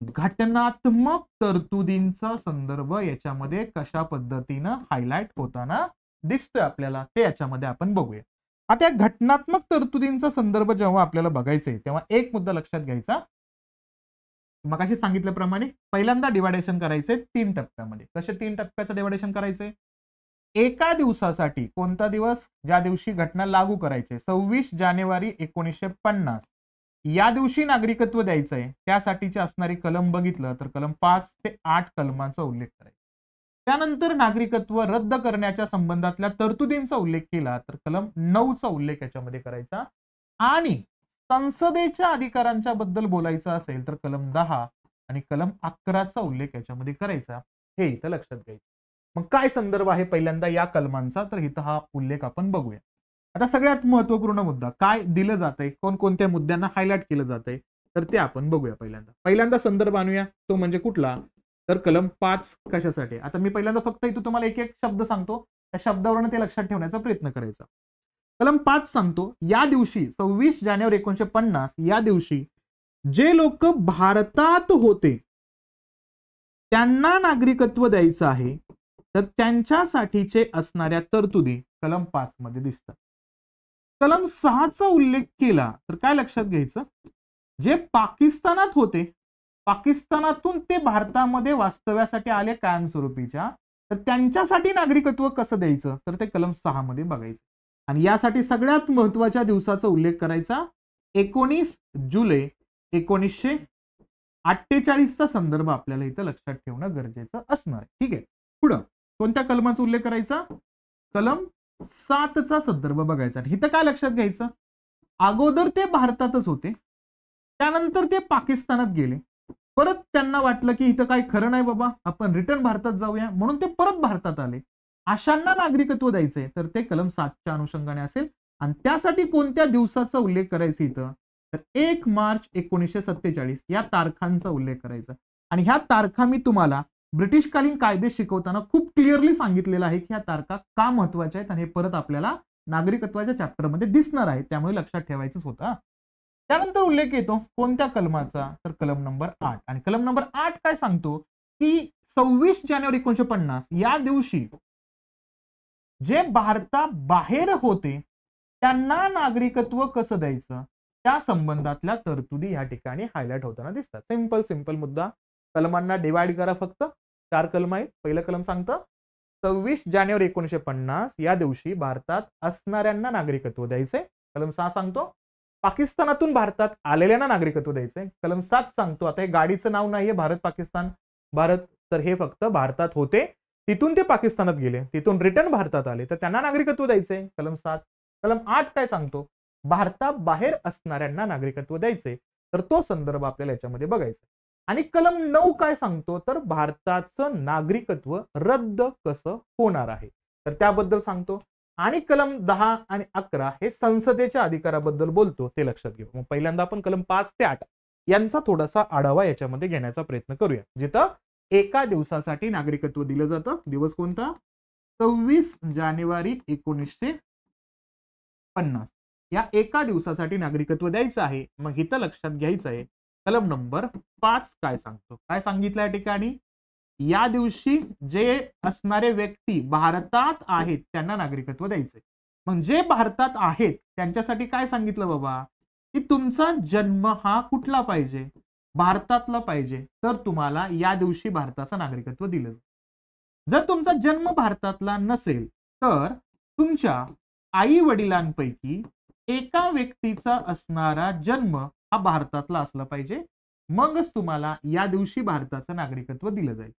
घटनात्मक तरतुदींचा संदर्भ याच्यामध्ये कशा पद्धतीनं हायलाइट होताना दिसतोय आपल्याला, ते याच्यामध्ये आपण बघूया. आता या घटनात्मक तरतुदींचा संदर्भ जेव्हा आपल्याला बघायचंय तेव्हा एक मुद्दा लक्षात घ्यायचा. मगाशी सांगितल्याप्रमाणे पहिल्यांदा डिवायडेशन करायचंय 3 टप्प्यामध्ये. कसे 3 टप्प्याचं डिवायडेशन करायचंय, एका दिवसासाठी कोणता दिवस, ज्या दिवशी घटना लागू करायचे 26 जानेवारी 1950 या दिवशी नागरिकत्व द्यायचंय, त्यासाठीचे असणारे कलम बघितलं तर कलम 5 ते 8 कलमांचा उल्लेख करायचा. त्यानंतर नागरिकत्व रद्द करण्याच्या संबंधातल्या तरतुदींचा उल्लेख केला तर कलम 9चा उल्लेख याच्यामध्ये करायचा. आणि संसदेच्या अधिकारांच्या बद्दल बोलायचं असेल तर कलम 10 आणि कलम 11चा उल्लेख याच्यामध्ये करायचा, हे इथं लक्षात घ्यायचं. मग काय संदर्भ आहे पहिल्यांदा या कलमांचा, तर इथं हा उल्लेख आपण बघूया. आता सगळ्यात महत्वपूर्ण मुद्दा काय दिलं जातंय, कोणकोणत्या मुद्द्यांना हायलाइट केलं जातंय, तर ते आपण बघूया. पहिल्यांदा संदर्भ आणूया, तो म्हणजे कुठला, तर कलम 5 कशासाठी. आता मी पहिल्यांदा फक्त इथं तुम्हाला एक एक शब्द सांगतो, त्या शब्दावरून ते लक्षात ठेवण्याचा प्रयत्न करायचा. कलम 5 सांगतो, या दिवशी 26 जानेवारी 1950 या दिवशी जे लोक भारतात होते त्यांना नागरिकत्व द्यायचं आहे, तर त्यांच्यासाठीचे असणाऱ्या तरतुदी कलम 5 मध्ये दिसतात. कलम 6चा उल्लेख केला तर काय लक्षात घ्यायचं, जे पाकिस्तानात होते, पाकिस्तानातून ते भारतामध्ये वास्तव्यासाठी आले कायमस्वरूपीच्या, तर त्यांच्यासाठी नागरिकत्व कसं द्यायचं, तर ते कलम 6 मध्ये बघायचं. आणि यासाठी सगळ्यात महत्वाच्या दिवसाचा उल्लेख करायचा, 19 जुलै 1948चा संदर्भ आपल्याला इथं लक्षात ठेवणं गरजेचं असणार आहे. ठीक आहे. पुढं कोणत्या कलमाचा उल्लेख करायचा, कलम 7चा संदर्भ बघायचा. इथं काय लक्षात घ्यायचं, अगोदर ते भारतातच होते, त्यानंतर ते पाकिस्तानात गेले, परत त्यांना वाटलं की इथं काय खरं नाही बाबा, आपण रिटर्न भारतात जाऊया, म्हणून ते परत भारतात आले. अशांना नागरिकत्व द्यायचंय, तर ते कलम 7च्या अनुषंगाने असेल. आणि त्यासाठी कोणत्या दिवसाचा उल्लेख करायचा इथं, तर 1 मार्च 1947 या तारखांचा उल्लेख करायचा. आणि ह्या तारखा मी तुम्हाला ब्रिटिशकालीन कायदे शिकवताना खूप क्लिअरली सांगितलेलं आहे की ह्या तारखा का महत्वाच्या आहेत, आणि हे परत आपल्याला नागरिकत्वाच्या चॅप्टरमध्ये दिसणार आहे, त्यामुळे लक्षात ठेवायचंच होतं. त्यानंतर उल्लेख येतो कोणत्या कलमाचा, तर कलम नंबर 8. आणि कलम नंबर 8 काय सांगतो की 26 जानेवारी 1950 या दिवशी जे भारताबाहेर होते त्यांना नागरिकत्व कसं द्यायचं, त्या संबंधातल्या तरतुदी या ठिकाणी हायलाइट होताना दिसतात. सिंपल मुद्दा. कलमांना डिवाइड करा, फक्त 4 कलम आहेत. पहिलं कलम सांगतं 26 जानेवारी 1950 या दिवशी भारतात असणाऱ्यांना नागरिकत्व द्यायचंय. कलम 6 सांगतो पाकिस्तानातून भारतात आलेल्यांना नागरिकत्व द्यायचंय. कलम 7 सांगतो, आता हे गाडीचं नाव नाहीये भारत पाकिस्तान भारत, तर हे फक्त भारतात होते, तिथून ते पाकिस्तानात गेले, तिथून रिटर्न भारतात आले, तर त्यांना नागरिकत्व द्यायचंय. कलम 7. कलम 8 काय सांगतो, भारताबाहेर असणाऱ्यांना नागरिकत्व द्यायचंय, तर तो संदर्भ आपल्याला याच्यामध्ये बघायचा. आणि कलम 9 काय सांगतो, तर भारताचं नागरिकत्व रद्द कसं होणार आहे, तर त्याबद्दल सांगतो. आणि कलम 10 आणि 11 हे संसदेच्या अधिकाराबद्दल बोलतो, ते लक्षात घेऊ. मग पहिल्यांदा आपण कलम 5 ते 8 यांचा थोडासा आढावा याच्यामध्ये घेण्याचा प्रयत्न करूया. जिथं एका दिवसासाठी नागरिकत्व दिलं जातं. दिवस कोणता, 26 जानेवारी 1950 या एका दिवसासाठी नागरिकत्व द्यायचं आहे. मग इथं लक्षात घ्यायचं आहे कलम नंबर 5 काय सांगतो. काय सांगितलं या ठिकाणी, या दिवशी जे असणारे व्यक्ती भारतात आहेत त्यांना नागरिकत्व द्यायचंय. मग जे भारतात आहेत त्यांच्यासाठी काय सांगितलं बाबा, की तुमचा जन्म हा कुठला पाहिजे, भारतातला पाहिजे, तर तुम्हाला या दिवशी भारताचं नागरिकत्व दिलं जाईल. जर तुमचा जन्म भारतातला नसेल तर तुमच्या आई वडिलांपैकी एका व्यक्तीचा असणारा जन्म हा भारतातला असला पाहिजे, मगच तुम्हाला या दिवशी भारताचं नागरिकत्व दिलं जाईल.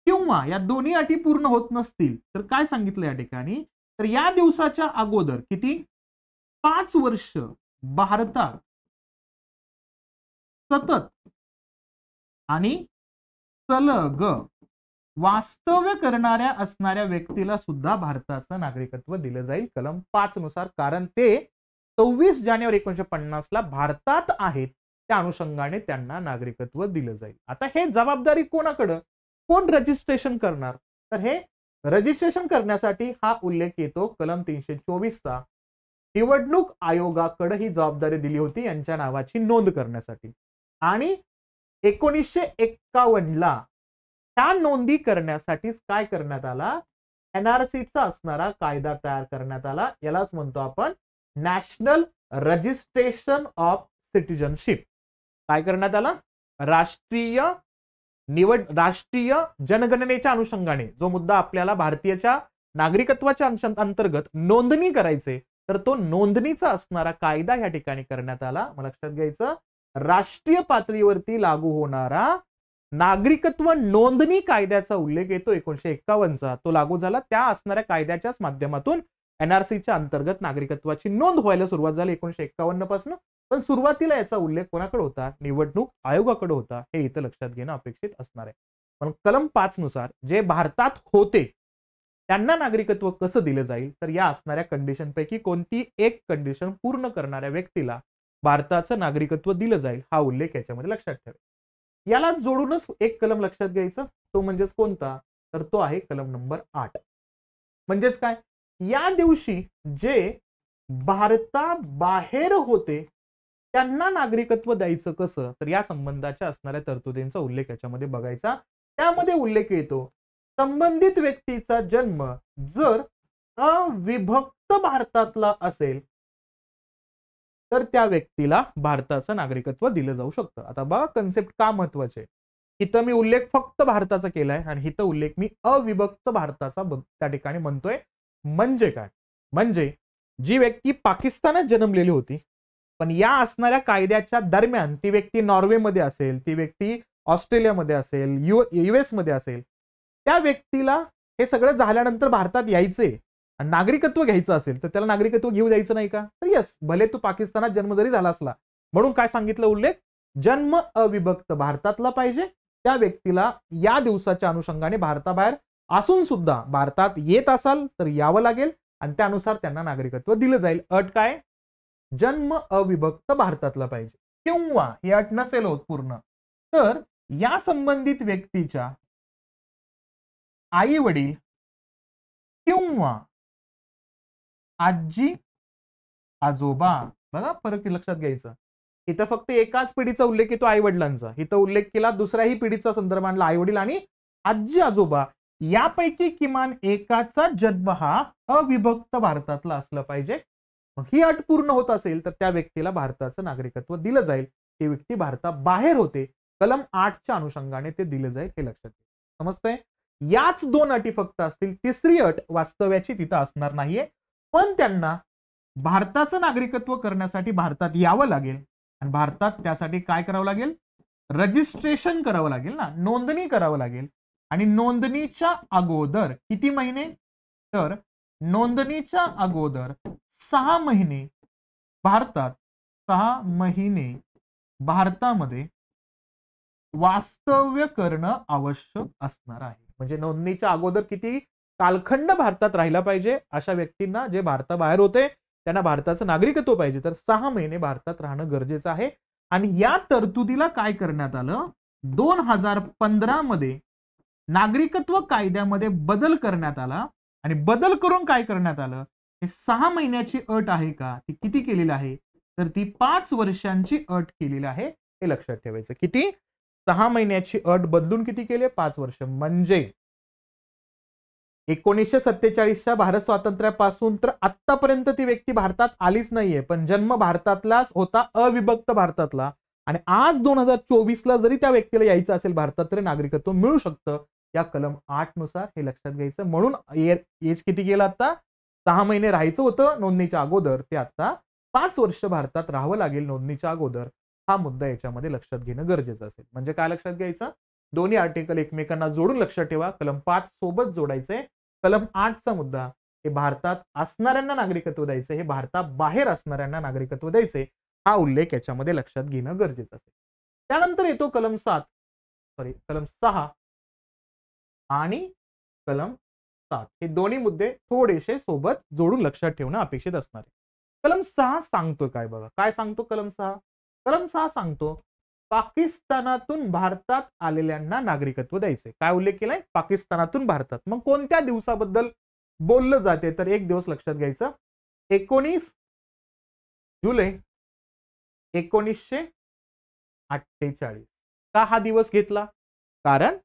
किंवा या दोन्ही अटी पूर्ण होत नसतील तर काय सांगितलं या ठिकाणी, तर या दिवसाच्या अगोदर किती 5 वर्ष भारतात सतत आणि सलग वास्तव्य करणाऱ्या असणाऱ्या व्यक्तीला सुद्धा भारताचं नागरिकत्व दिलं जाईल कलम 5 नुसार, कारण ते 26 जानेवारी 1950 ला भारतात आहेत, त्या अनुषंगाने त्यांना नागरिकत्व दिलं जाईल. आता हे जबाबदारी कोणाकडे, कोण रजिस्ट्रेशन करणार, तर हे रजिस्ट्रेशन करण्यासाठी हा उल्लेख येतो कलम 324 चा. निवडणूक आयोगाकडे ही जबाबदारी दिली होती यांच्या नावाची नोंद करण्यासाठी. आणि 1951 ला त्या नोंदी करण्यासाठीच काय करण्यात आला, एनआरसीचा असणारा कायदा तयार करण्यात आला. यालाच म्हणतो आपण नॅशनल रजिस्ट्रेशन ऑफ सिटिझनशिप. काय करण्यात आला, राष्ट्रीय जनगणनेच्या अनुषंगाने जो मुद्दा आपल्याला भारतीयच्या नागरिकत्वाच्या अंतर्गत नोंदणी करायचे, तर तो नोंदणीचा असणारा कायदा या ठिकाणी करण्यात आला. मग लक्षात घ्यायचं, राष्ट्रीय पातळीवरती लागू होणारा नागरिकत्व नोंदणी कायद्याचा उल्लेख येतो 1951 चा. तो लागू झाला, त्या असणाऱ्या कायद्याच्याच माध्यमातून एनआरसीच्या अंतर्गत नागरिकत्वाची नोंद व्हायला सुरुवात झाली 1951 पासून. पण सुरुवातीला याचा उल्लेख कोणाकडे होता? निवडणूक आयोगाकडे होता. हे इथं लक्षात घेणं अपेक्षित असणार आहे. पण कलम 5 नुसार जे भारतात होते त्यांना नागरिकत्व कसं दिलं जाईल? तर या असणाऱ्या कंडिशन पैकी कोणती एक कंडिशन पूर्ण करणाऱ्या व्यक्तीला भारताचं नागरिकत्व दिलं जाईल हा उल्लेख याच्यामध्ये लक्षात ठेवा. याला जोडूनच एक कलम लक्षात घ्यायचं, तो म्हणजेच कोणता? तर तो आहे कलम नंबर 8. म्हणजेच काय? या दिवशी जे भारताबाहेर होते त्यांना नागरिकत्व द्यायचं कसं? तर या संबंधाच्या असणाऱ्या तरतुदींचा उल्लेख याच्यामध्ये बघायचा. त्यामध्ये उल्लेख येतो संबंधित व्यक्तीचा जन्म जर अविभक्त भारतातला असेल तर त्या व्यक्तीला भारताचं नागरिकत्व दिलं जाऊ शकतं. आता बघा कन्सेप्ट का महत्वाचे. इथं मी उल्लेख फक्त भारताचा केलाय आणि इथं उल्लेख मी अविभक्त भारताचा त्या ठिकाणी म्हणतोय. म्हणजे काय? म्हणजे जी व्यक्ती पाकिस्तानात जन्मलेली होती पण या असणाऱ्या कायद्याच्या दरम्यान ती व्यक्ती नॉर्वेमध्ये असेल, ती व्यक्ती ऑस्ट्रेलियामध्ये असेल, युएस मध्ये असेल, त्या व्यक्तीला हे सगळं झाल्यानंतर भारतात यायचे आणि नागरिकत्व घ्यायचं असेल तर त्याला नागरिकत्व घेऊ द्यायचं नाही का? तर यस, भले तो पाकिस्तानात जन्म जरी झाला असला म्हणून काय सांगितलं उल्लेख? जन्म अविभक्त भारतातला पाहिजे, त्या व्यक्तीला या दिवसाच्या अनुषंगाने भारताबाहेर असून सुद्धा भारतात येत असाल तर यावं लागेल आणि त्यानुसार त्यांना नागरिकत्व दिलं जाईल. अट काय? जन्म अविभक्त भारतातला पाहिजे. किंवा ही अट नसेल होत पूर्ण तर या संबंधित व्यक्तीच्या आई वडील किंवा आजी आजोबा, बघा फरक लक्षात घ्यायचा. इथं फक्त एकाच पिढीचा उल्लेख येतो आई वडिलांचा, इथं उल्लेख केला दुसऱ्याही पिढीचा संदर्भ आणला आई वडील आणि आजी आजोबा यापैकी किमान एकाचा जन्म हा अविभक्त भारतातला असला पाहिजे. ही अट पूर्ण होत असेल तर त्या व्यक्तीला भारताचं नागरिकत्व दिलं जाईल. ती व्यक्ती भारताबाहेर होते, कलम 8च्या अनुषंगाने ते दिलं जाईल हे लक्षात घ्या. समजतंय? याच दोन अटी फक्त असतील. तिसरी अट वास्तव्याची तिथं असणार नाहीये, पण त्यांना भारताचं नागरिकत्व करण्यासाठी भारतात यावं लागेल आणि भारतात त्यासाठी काय करावं लागेल? रजिस्ट्रेशन करावं लागेल ना, नोंदणी करावं लागेल. आणि नोंदणीच्या अगोदर किती महिने? तर नोंदणीच्या अगोदर 6 महिने भारतात 6 महिने भारतामध्ये वास्तव्य करणं आवश्यक असणार आहे. म्हणजे नोंदणीच्या अगोदर किती कालखंड भारतात राहिला पाहिजे अशा व्यक्तींना जे भारताबाहेर होते त्यांना भारताचं नागरिकत्व पाहिजे तर 6 महिने भारतात राहणं गरजेचं आहे. आणि या तरतुदीला काय करण्यात आलं? 2015 मध्ये नागरिकत्व कायद्यामध्ये बदल करण्यात आला आणि बदल करून काय करण्यात आलं? हे 6 महिन्याची अट आहे का ती किती केलेली आहे? तर ती 5 वर्षांची अट केलेली आहे हे लक्षात ठेवायचं. किती? 6 महिन्याची अट बदलून किती केले? 5 वर्ष. म्हणजे 1947च्या भारत स्वातंत्र्यापासून तर आतापर्यंत ती व्यक्ती भारतात आलीच नाहीये पण जन्म भारतातलाच होता, अविभक्त भारतातला. आणि आज 2024ला जरी त्या व्यक्तीला यायचं असेल भारतात तरी नागरिकत्व मिळू शकतं या कलम 8 नुसार हे लक्षात घ्यायचं. म्हणून एज किती गेलं? आता 6 महिने राहायचं होतं नोंदणीच्या अगोदर, ते आता 5 वर्ष भारतात राहावं लागेल नोंदणीच्या अगोदर. हा मुद्दा याच्यामध्ये लक्षात घेणं गरजेचं असेल. म्हणजे काय लक्षात घ्यायचं? दोन्ही आर्टिकल एकमेकांना जोडून लक्षात ठेवा. कलम 5 सोबत जोडायचंय. कलम 8चा मुद्दा हे भारतात असणाऱ्यांना नागरिकत्व द्यायचं, हे भारताबाहेर असणाऱ्यांना नागरिकत्व द्यायचे, हा उल्लेख याच्यामध्ये लक्षात घेणं गरजेचं असेल. त्यानंतर येतो कलम 6 आणि कलम 7. हे दोन्ही मुद्दे थोडेसे सोबत जोडून लक्षात ठेवणं अपेक्षित असणार आहे. कलम 6 सांगतो काय बघा. काय सांगतो कलम 6? कलम 6 सांगतो पाकिस्तानातून भारतात आलेल्यांना नागरिकत्व द्यायचे. काय उल्लेख केलाय? पाकिस्तानातून भारतात. मग कोणत्या दिवसाबद्दल बोललं जाते? तर एक दिवस लक्षात घ्यायचं. 19 जुलै 1948. का हा दिवस घेतला? कारण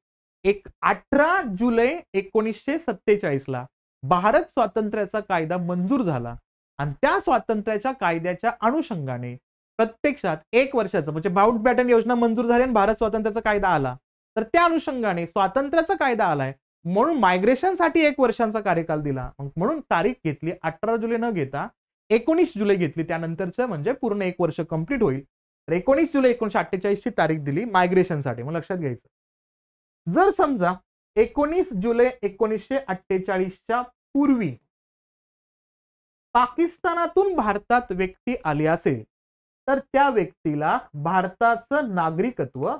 18 जुलै 1947ला भारत स्वातंत्र्याचा कायदा मंजूर झाला आणि त्या स्वातंत्र्याच्या कायद्याच्या अनुषंगाने प्रत्यक्षात 1 वर्षाचं म्हणजे माउंटबॅटन योजना मंजूर झाली आणि भारत स्वातंत्र्याचा कायदा आला. तर त्या अनुषंगाने स्वातंत्र्याचा कायदा आलाय म्हणून मायग्रेशनसाठी 1 वर्षांचा कार्यकाल दिला. म्हणून तारीख घेतली 18 जुलै न घेता 19 जुलै घेतली. त्यानंतरचं म्हणजे पूर्ण 1 वर्ष कंप्लीट होईल. तर 19 जुलै 1948 ची तारीख दिली मायग्रेशनसाठी. मग लक्षात घ्यायचं. जर समजा 19 जुलै 1948च्या पूर्वी पाकिस्तानातून भारतात व्यक्ती आली असेल तर त्या व्यक्तीला भारताचं नागरिकत्व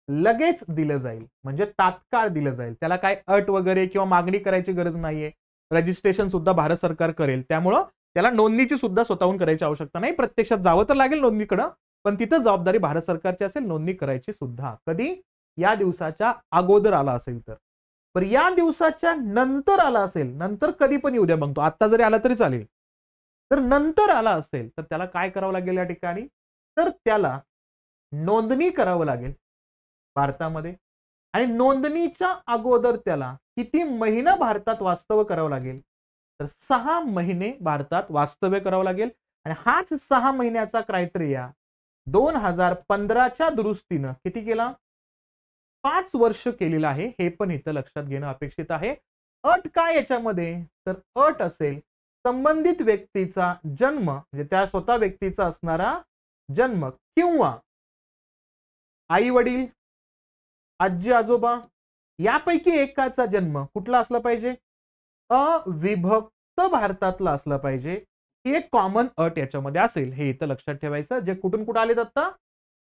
लगेच दिलं जाईल, म्हणजे तात्काळ दिलं जाईल. त्याला काय अट वगैरे किंवा मागणी करायची गरज नाहीये. रजिस्ट्रेशन सुद्धा भारत सरकार करेल. त्यामुळं त्याला नोंदणीची सुद्धा स्वतःहून करायची आवश्यकता नाही. प्रत्यक्षात जावं तर लागेल नोंदणीकडे, पण तिथं जबाबदारी भारत सरकारची असेल नोंदणी करायची सुद्धा. कधी? या दिवसाच्या अगोदर आला असेल तर. पण या दिवसाच्या नंतर आला असेल, नंतर कधी पण येऊ द्या मग तो, आता जरी आला तरी चालेल. तर नंतर आला असेल तर त्याला काय करावं लागेल या ठिकाणी? तर त्याला नोंदणी करावं लागेल भारतामध्ये. आणि नोंदणीच्या अगोदर त्याला किती महिना भारतात वास्तव्य करावं लागेल? तर 6 महिने भारतात वास्तव्य करावं लागेल. आणि हाच 6 महिन्याचा क्रायटेरिया 2015च्या दुरुस्तीनं किती केला? 5 वर्ष केलेलं आहे. हे पण इथं लक्षात घेणं अपेक्षित आहे. अट काय याच्यामध्ये? तर अट असेल संबंधित व्यक्तीचा जन्म, म्हणजे त्या स्वतः व्यक्तीचा असणारा जन्म किंवा आई वडील, आजी आजोबा यापैकी एकाचा जन्म कुठला असला पाहिजे? अविभक्त भारतातला असला पाहिजे. ही एक कॉमन अट याच्यामध्ये असेल. हे इथं लक्षात ठेवायचं. जे कुठून कुठे आलेत आता?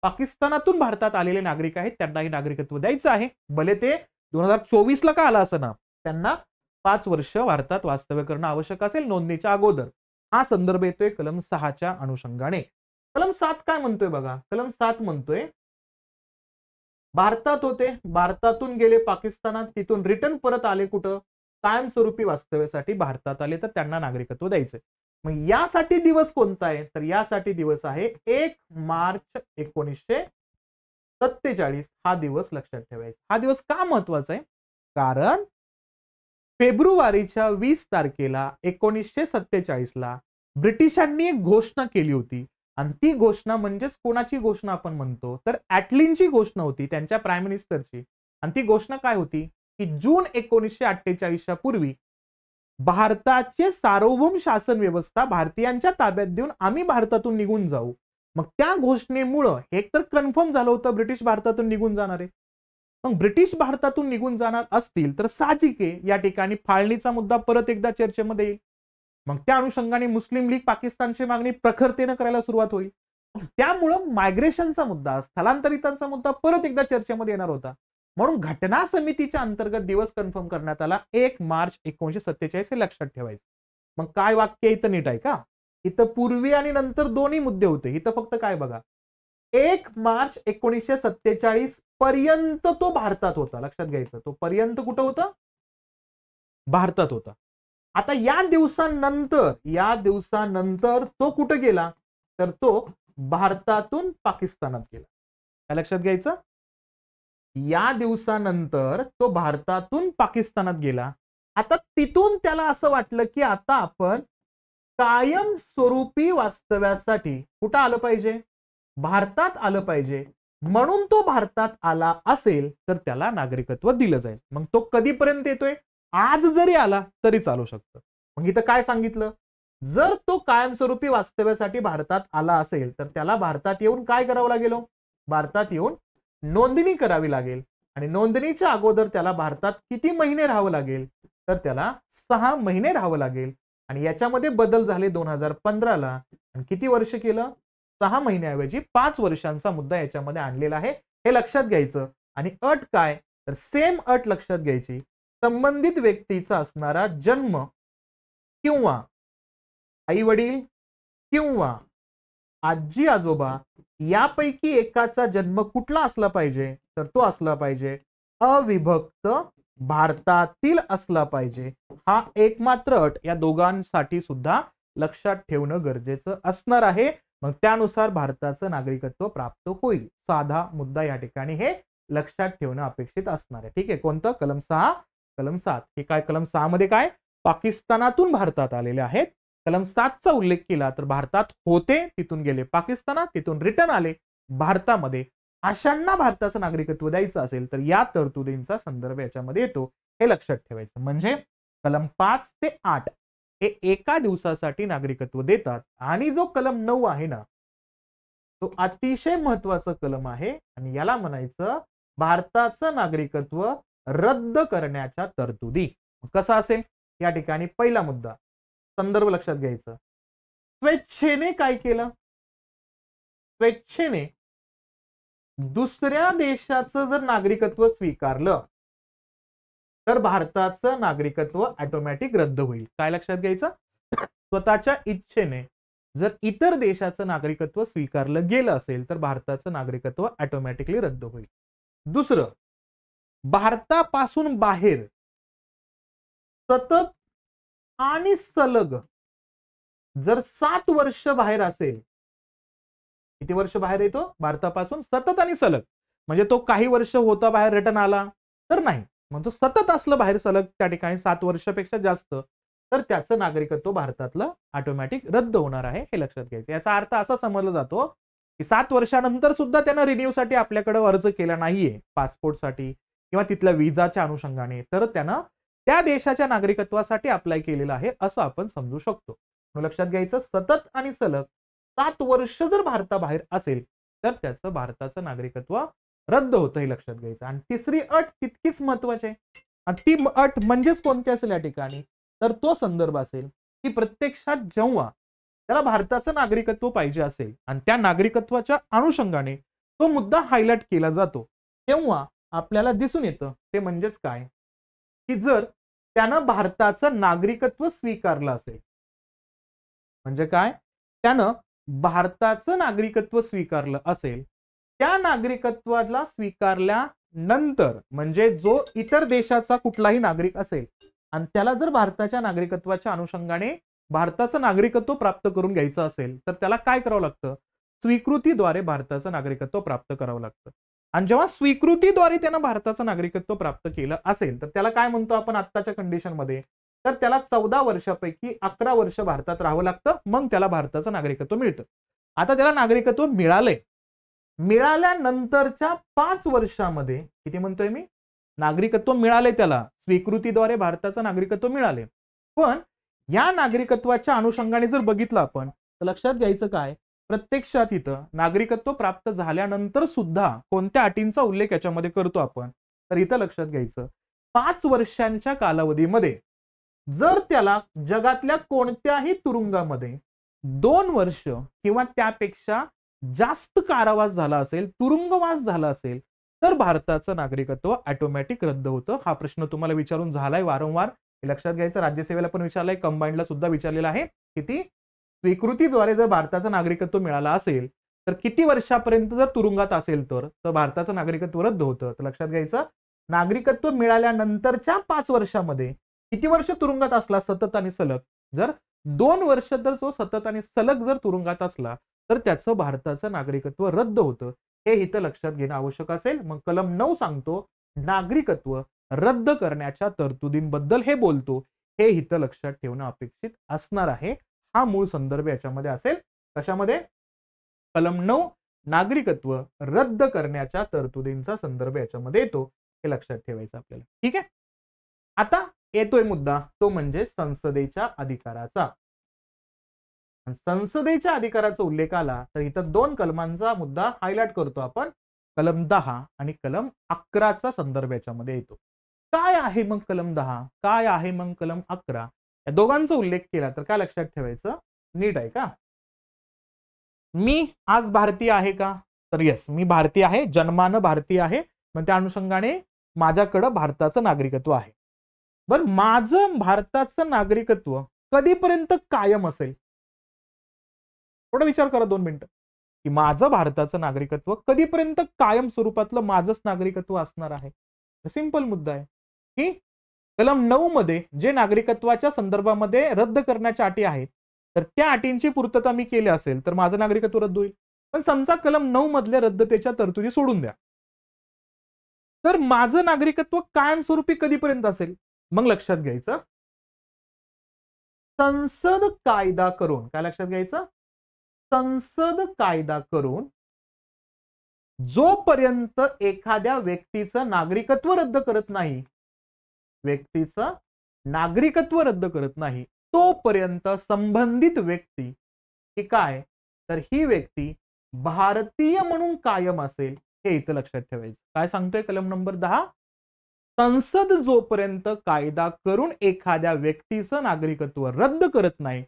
पाकिस्तानातून भारतात आलेले नागरिक आहेत, त्यांनाही नागरिकत्व द्यायचं आहे. भले ते 2024 ला का आला असं ना, त्यांना 5 वर्ष भारतात वास्तव्य करणं आवश्यक असेल नोंदणीच्या अगोदर. हा संदर्भ येतोय कलम 6च्या अनुषंगाने. कलम 7 काय म्हणतोय बघा? कलम 7 म्हणतोय भारतात होते, भारतातून गेले पाकिस्तानात, तिथून रिटर्न परत आले कुठं? कायमस्वरूपी वास्तव्यासाठी भारतात आले तर त्यांना नागरिकत्व द्यायचंय. मग यासाठी दिवस कोणता आहे? तर यासाठी दिवस आहे 1 मार्च 1947 हा दिवस लक्षात ठेवायचा. हा दिवस का महत्वाचा आहे? कारण फेब्रुवारीच्या 20 तारखेला 1947 ला ब्रिटिशांनी एक घोषणा केली होती. आणि ती घोषणा म्हणजेच कोणाची घोषणा आपण म्हणतो? तर ॲटलींची घोषणा होती, त्यांच्या प्राईम मिनिस्टरची. आणि ती घोषणा काय होती? की जून 1948च्या पूर्वी भारताचे सार्वभौम शासन व्यवस्था भारतीयांच्या ताब्यात देऊन आम्ही भारतातून निघून जाऊ. मग त्या घोषणेमुळं हे तर कन्फर्म झालं होतं ब्रिटिश भारतातून निघून जाणार आहे. मग ब्रिटिश भारतातून निघून जाणार असतील तर साहजिक आहे या ठिकाणी फाळणीचा मुद्दा परत एकदा चर्चेमध्ये येईल. मग त्या अनुषंगाने मुस्लिम लीग पाकिस्तानची मागणी प्रखरतेने करायला सुरुवात होईल. त्यामुळं मायग्रेशनचा मुद्दा, स्थलांतरितांचा मुद्दा परत एकदा चर्चेमध्ये येणार होता. म्हणून घटना समितीच्या अंतर्गत दिवस कन्फर्म करण्यात आला 1 मार्च 1947 हे लक्षात ठेवायचं. मग काय वाक्य इथं नीट आहे का? इथं पूर्वी आणि नंतर दोन्ही मुद्दे होते. इथं फक्त काय बघा, 1 मार्च 1947 पर्यंत तो भारतात होता. लक्षात घ्यायचं, तो पर्यंत कुठं होता? भारतात होता. आता या दिवसानंतर तो कुठे गेला? तर तो भारतातून पाकिस्तानात गेला. काय लक्षात घ्यायचं? या दिवसानंतर तो भारतातून पाकिस्तानात गेला. आता तिथून त्याला असं वाटलं की आता आपण कायम स्वरूपी वास्तव्यासाठी कुठं आलं पाहिजे? भारतात आलं पाहिजे. म्हणून तो भारतात आला असेल तर त्याला नागरिकत्व दिलं जाईल. मग तो कधीपर्यंत येतोय? आज जरी आला तरी चालू शकतं. मग इथं काय सांगितलं? जर तो कायमस्वरूपी वास्तव्यासाठी भारतात आला असेल तर त्याला भारतात येऊन काय करावं लागेल? भारतात येऊन नोंदणी करावी लागेल. आणि नोंदणीच्या अगोदर त्याला भारतात किती महिने राहावं लागेल? तर त्याला 6 महिने राहावं लागेल. आणि याच्यामध्ये बदल झाले 2015 ला. आणि किती वर्ष केलं? 6 महिन्याऐवजी 5 वर्षांचा मुद्दा याच्यामध्ये आणलेला आहे. हे लक्षात घ्यायचं. आणि अट काय? तर सेम अट लक्षात घ्यायची. संबंधित व्यक्तीचा असणारा जन्म किंवा आई वडील किंवा आजी आजोबा यापैकी एकाचा जन्म कुठला असला पाहिजे? तर तो असला पाहिजे अविभक्त भारतातील असला पाहिजे. हा एकमात्र अट या दोघांसाठी सुद्धा लक्षात ठेवणं गरजेचं असणार आहे. मग त्यानुसार भारताचं नागरिकत्व प्राप्त होईल. साधा मुद्दा या ठिकाणी हे लक्षात ठेवणं अपेक्षित असणार आहे. ठीक आहे. कोणतं? कलम 6, कलम 7. हे काय? कलम 6 मध्ये काय? पाकिस्तानातून भारतात आलेले आहेत. कलम 7 चा उल्लेख केला तर भारतात होते, तिथून गेले पाकिस्तानात, तिथून रिटर्न आले भारतामध्ये. अशांना भारताचं नागरिकत्व द्यायचं असेल तर या तरतुदींचा संदर्भ याच्यामध्ये येतो. हे लक्षात ठेवायचं. म्हणजे कलम 5 ते 8 हे एका दिवसासाठी नागरिकत्व देतात. आणि जो कलम 9 आहे ना, तो अतिशय महत्वाचा कलम आहे. आणि याला म्हणायचं भारताचं नागरिकत्व रद्द करण्याच्या तरतुदी. कसा असेल? या ठिकाणी पहिला मुद्दा, संदर्भ लक्षात घ्यायचा. स्वेच्छेने काय केलं, स्वेच्छेने दुसऱ्या देशाचं जर नागरिकत्व स्वीकारलं तर भारताचं नागरिकत्व ऑटोमॅटिक रद्द होईल. काय लक्षात घ्यायचं, स्वतःच्या इच्छेने जर इतर देशाचं नागरिकत्व स्वीकारलं गेलं असेल तर भारताचं नागरिकत्व ऑटोमॅटिकली रद्द होईल. दुसरं, भारतापासून बाहेर सतत आणि सलग जर 7 वर्ष बाहेर असेल, किती वर्ष बाहेर येतो भारतापासून, सतत आणि सलग, म्हणजे तो काही वर्ष होता बाहेर रिटर्न आला तर नाही, म्हणजे सतत असलं बाहेर सलग त्या ठिकाणी 7 वर्षापेक्षा जास्त, तर त्याचं नागरिकत्व भारतातलं ऑटोमॅटिक रद्द होणार आहे, हे लक्षात घ्यायचं. याचा अर्थ असा समजला जातो की 7 वर्षानंतर सुद्धा त्यानं रिन्यूसाठी आपल्याकडे अर्ज केला नाहीये पासपोर्टसाठी किंवा तिथल्या विजाच्या अनुषंगाने, तर त्यानं त्या देशाच्या नागरिकत्वासाठी अप्लाय केलेला आहे असं आपण समजू शकतो. लक्षात घ्यायचं, सतत आणि सलग 7 वर्ष जर भारताबाहेर असेल तर त्याचं भारताचं नागरिकत्व रद्द होतं, हे लक्षात घ्यायचं. आणि तिसरी अट तितकीच महत्वाची आहे. आणि ती अट म्हणजेच कोणती असेल या ठिकाणी, तर तो संदर्भ असेल की प्रत्यक्षात जेव्हा त्याला भारताचं नागरिकत्व पाहिजे असेल आणि त्या नागरिकत्वाच्या अनुषंगाने तो मुद्दा हायलाइट केला जातो, तेव्हा आपल्याला दिसून येतं ते म्हणजेच काय, की जर त्यानं भारताचं नागरिकत्व स्वीकारलं असेल, म्हणजे काय, त्यानं भारताचं नागरिकत्व स्वीकारलं असेल, त्या नागरिकत्वाला स्वीकारल्यानंतर म्हणजे जो इतर देशाचा कुठलाही नागरिक असेल आणि त्याला जर भारताच्या नागरिकत्वाच्या अनुषंगाने भारताचं नागरिकत्व प्राप्त करून घ्यायचं असेल तर त्याला काय करावं लागतं, स्वीकृतीद्वारे भारताचं नागरिकत्व प्राप्त करावं लागतं. आणि जेव्हा स्वीकृतीद्वारे त्यानं भारताचं नागरिकत्व प्राप्त केलं असेल तर त्याला काय म्हणतो आपण आत्ताच्या कंडिशन मध्ये, तर त्याला 14 वर्षापैकी 11 वर्ष भारतात राहावं लागतं, मग त्याला भारताचं नागरिकत्व मिळतं. आता त्याला नागरिकत्व मिळालंय, मिळाल्यानंतरच्या 5 वर्षामध्ये किती म्हणतोय मी, नागरिकत्व मिळाले, त्याला स्वीकृतीद्वारे भारताचं नागरिकत्व मिळाले, पण या नागरिकत्वाच्या अनुषंगाने जर बघितलं आपण तर लक्षात घ्यायचं काय, प्रत्यक्षात इथं नागरिकत्व प्राप्त झाल्यानंतर सुद्धा कोणत्या अटींचा उल्लेख याच्यामध्ये करतो आपण, तर इथं लक्षात घ्यायचं 5 वर्षांच्या कालावधीमध्ये जर त्याला जगातल्या कोणत्याही तुरुंगामध्ये 2 वर्ष किंवा त्यापेक्षा जास्त कारावास झाला असेल, तुरुंगवास झाला असेल, तर भारताचं नागरिकत्व ऑटोमॅटिक रद्द होतं. हा प्रश्न तुम्हाला विचारून झालाय वारंवार, हे लक्षात घ्यायचं. राज्यसेवेला पण विचारलाय, कंबाईंडला सुद्धा विचारलेला आहे. किती, स्वीकृतीद्वारे जर भारताचं नागरिकत्व मिळालं असेल तर किती वर्षापर्यंत जर तुरुंगात असेल तर भारताचं नागरिकत्व रद्द होतं. तर लक्षात घ्यायचं, नागरिकत्व मिळाल्यानंतरच्या 5 वर्षामध्ये किती वर्ष तुरुंगात असला सतत आणि सलग, जर 2 वर्ष जर तो सतत आणि सलग जर तुरुंगात असला तर त्याचं भारताचं नागरिकत्व रद्द होतं, हे इथं लक्षात घेणं आवश्यक असेल. मग कलम 9 सांगतो नागरिकत्व रद्द करण्याच्या तरतुदींबद्दल हे बोलतो, हे इथं लक्षात ठेवणं अपेक्षित असणार आहे. हा मूळ संदर्भ याच्यामध्ये असेल, कशामध्ये, कलम 9 नागरिकत्व रद्द करण्याच्या तरतुदींचा संदर्भ याच्यामध्ये येतो, हे लक्षात ठेवायचं आपल्याला. ठीक आहे, आता येतोय मुद्दा, तो म्हणजे संसदेच्या अधिकाराचा. संसदेच्या अधिकाराचा उल्लेख आला तर इथं 2 कलमांचा मुद्दा हायलाइट करतो आपण, कलम 10 आणि कलम 11चा संदर्भ याच्यामध्ये येतो. काय आहे मग कलम 10, काय आहे मग कलम 11, या दोघांचा उल्लेख केला तर काय लक्षात ठेवायचं, नीट आहे का, मी आज भारतीय आहे का, तर येस मी भारतीय आहे, जन्मानं भारतीय आहे, मग त्या अनुषंगाने माझ्याकडं भारताचं नागरिकत्व आहे. बरं, माझं भारताचं नागरिकत्व कधीपर्यंत कायम असेल, थोडा विचार करा 2 मिनिटं, की माझं भारताचं नागरिकत्व कधीपर्यंत कायम स्वरूपातलं माझंच नागरिकत्व असणार आहे. सिंपल मुद्दा आहे की कलम 9 मध्ये जे नागरिकत्वाच्या संदर्भामध्ये रद्द करण्याच्या अटी आहेत तर त्या अटींची पूर्तता मी केली असेल तर माझं नागरिकत्व रद्द होईल. पण समजा कलम 9 मधल्या रद्दतेच्या तरतुदी सोडून द्या, तर माझं नागरिकत्व कायमस्वरूपी कधीपर्यंत असेल, मग लक्षात घ्यायचं संसद कायदा करून, काय लक्षात घ्यायचं, संसद कायदा करून जोपर्यंत एखाद्या व्यक्तीचं नागरिकत्व रद्द करत नाही, व्यक्तीचं नागरिकत्व रद्द करत नाही, तोपर्यंत संबंधित व्यक्ती ही काय, तर ही व्यक्ती भारतीय म्हणून कायम असेल, हे इथं लक्षात ठेवायचं. काय सांगतोय कलम नंबर 10, संसद जोपर्यंत कायदा करून एखाद्या व्यक्तीचं नागरिकत्व रद्द करत नाही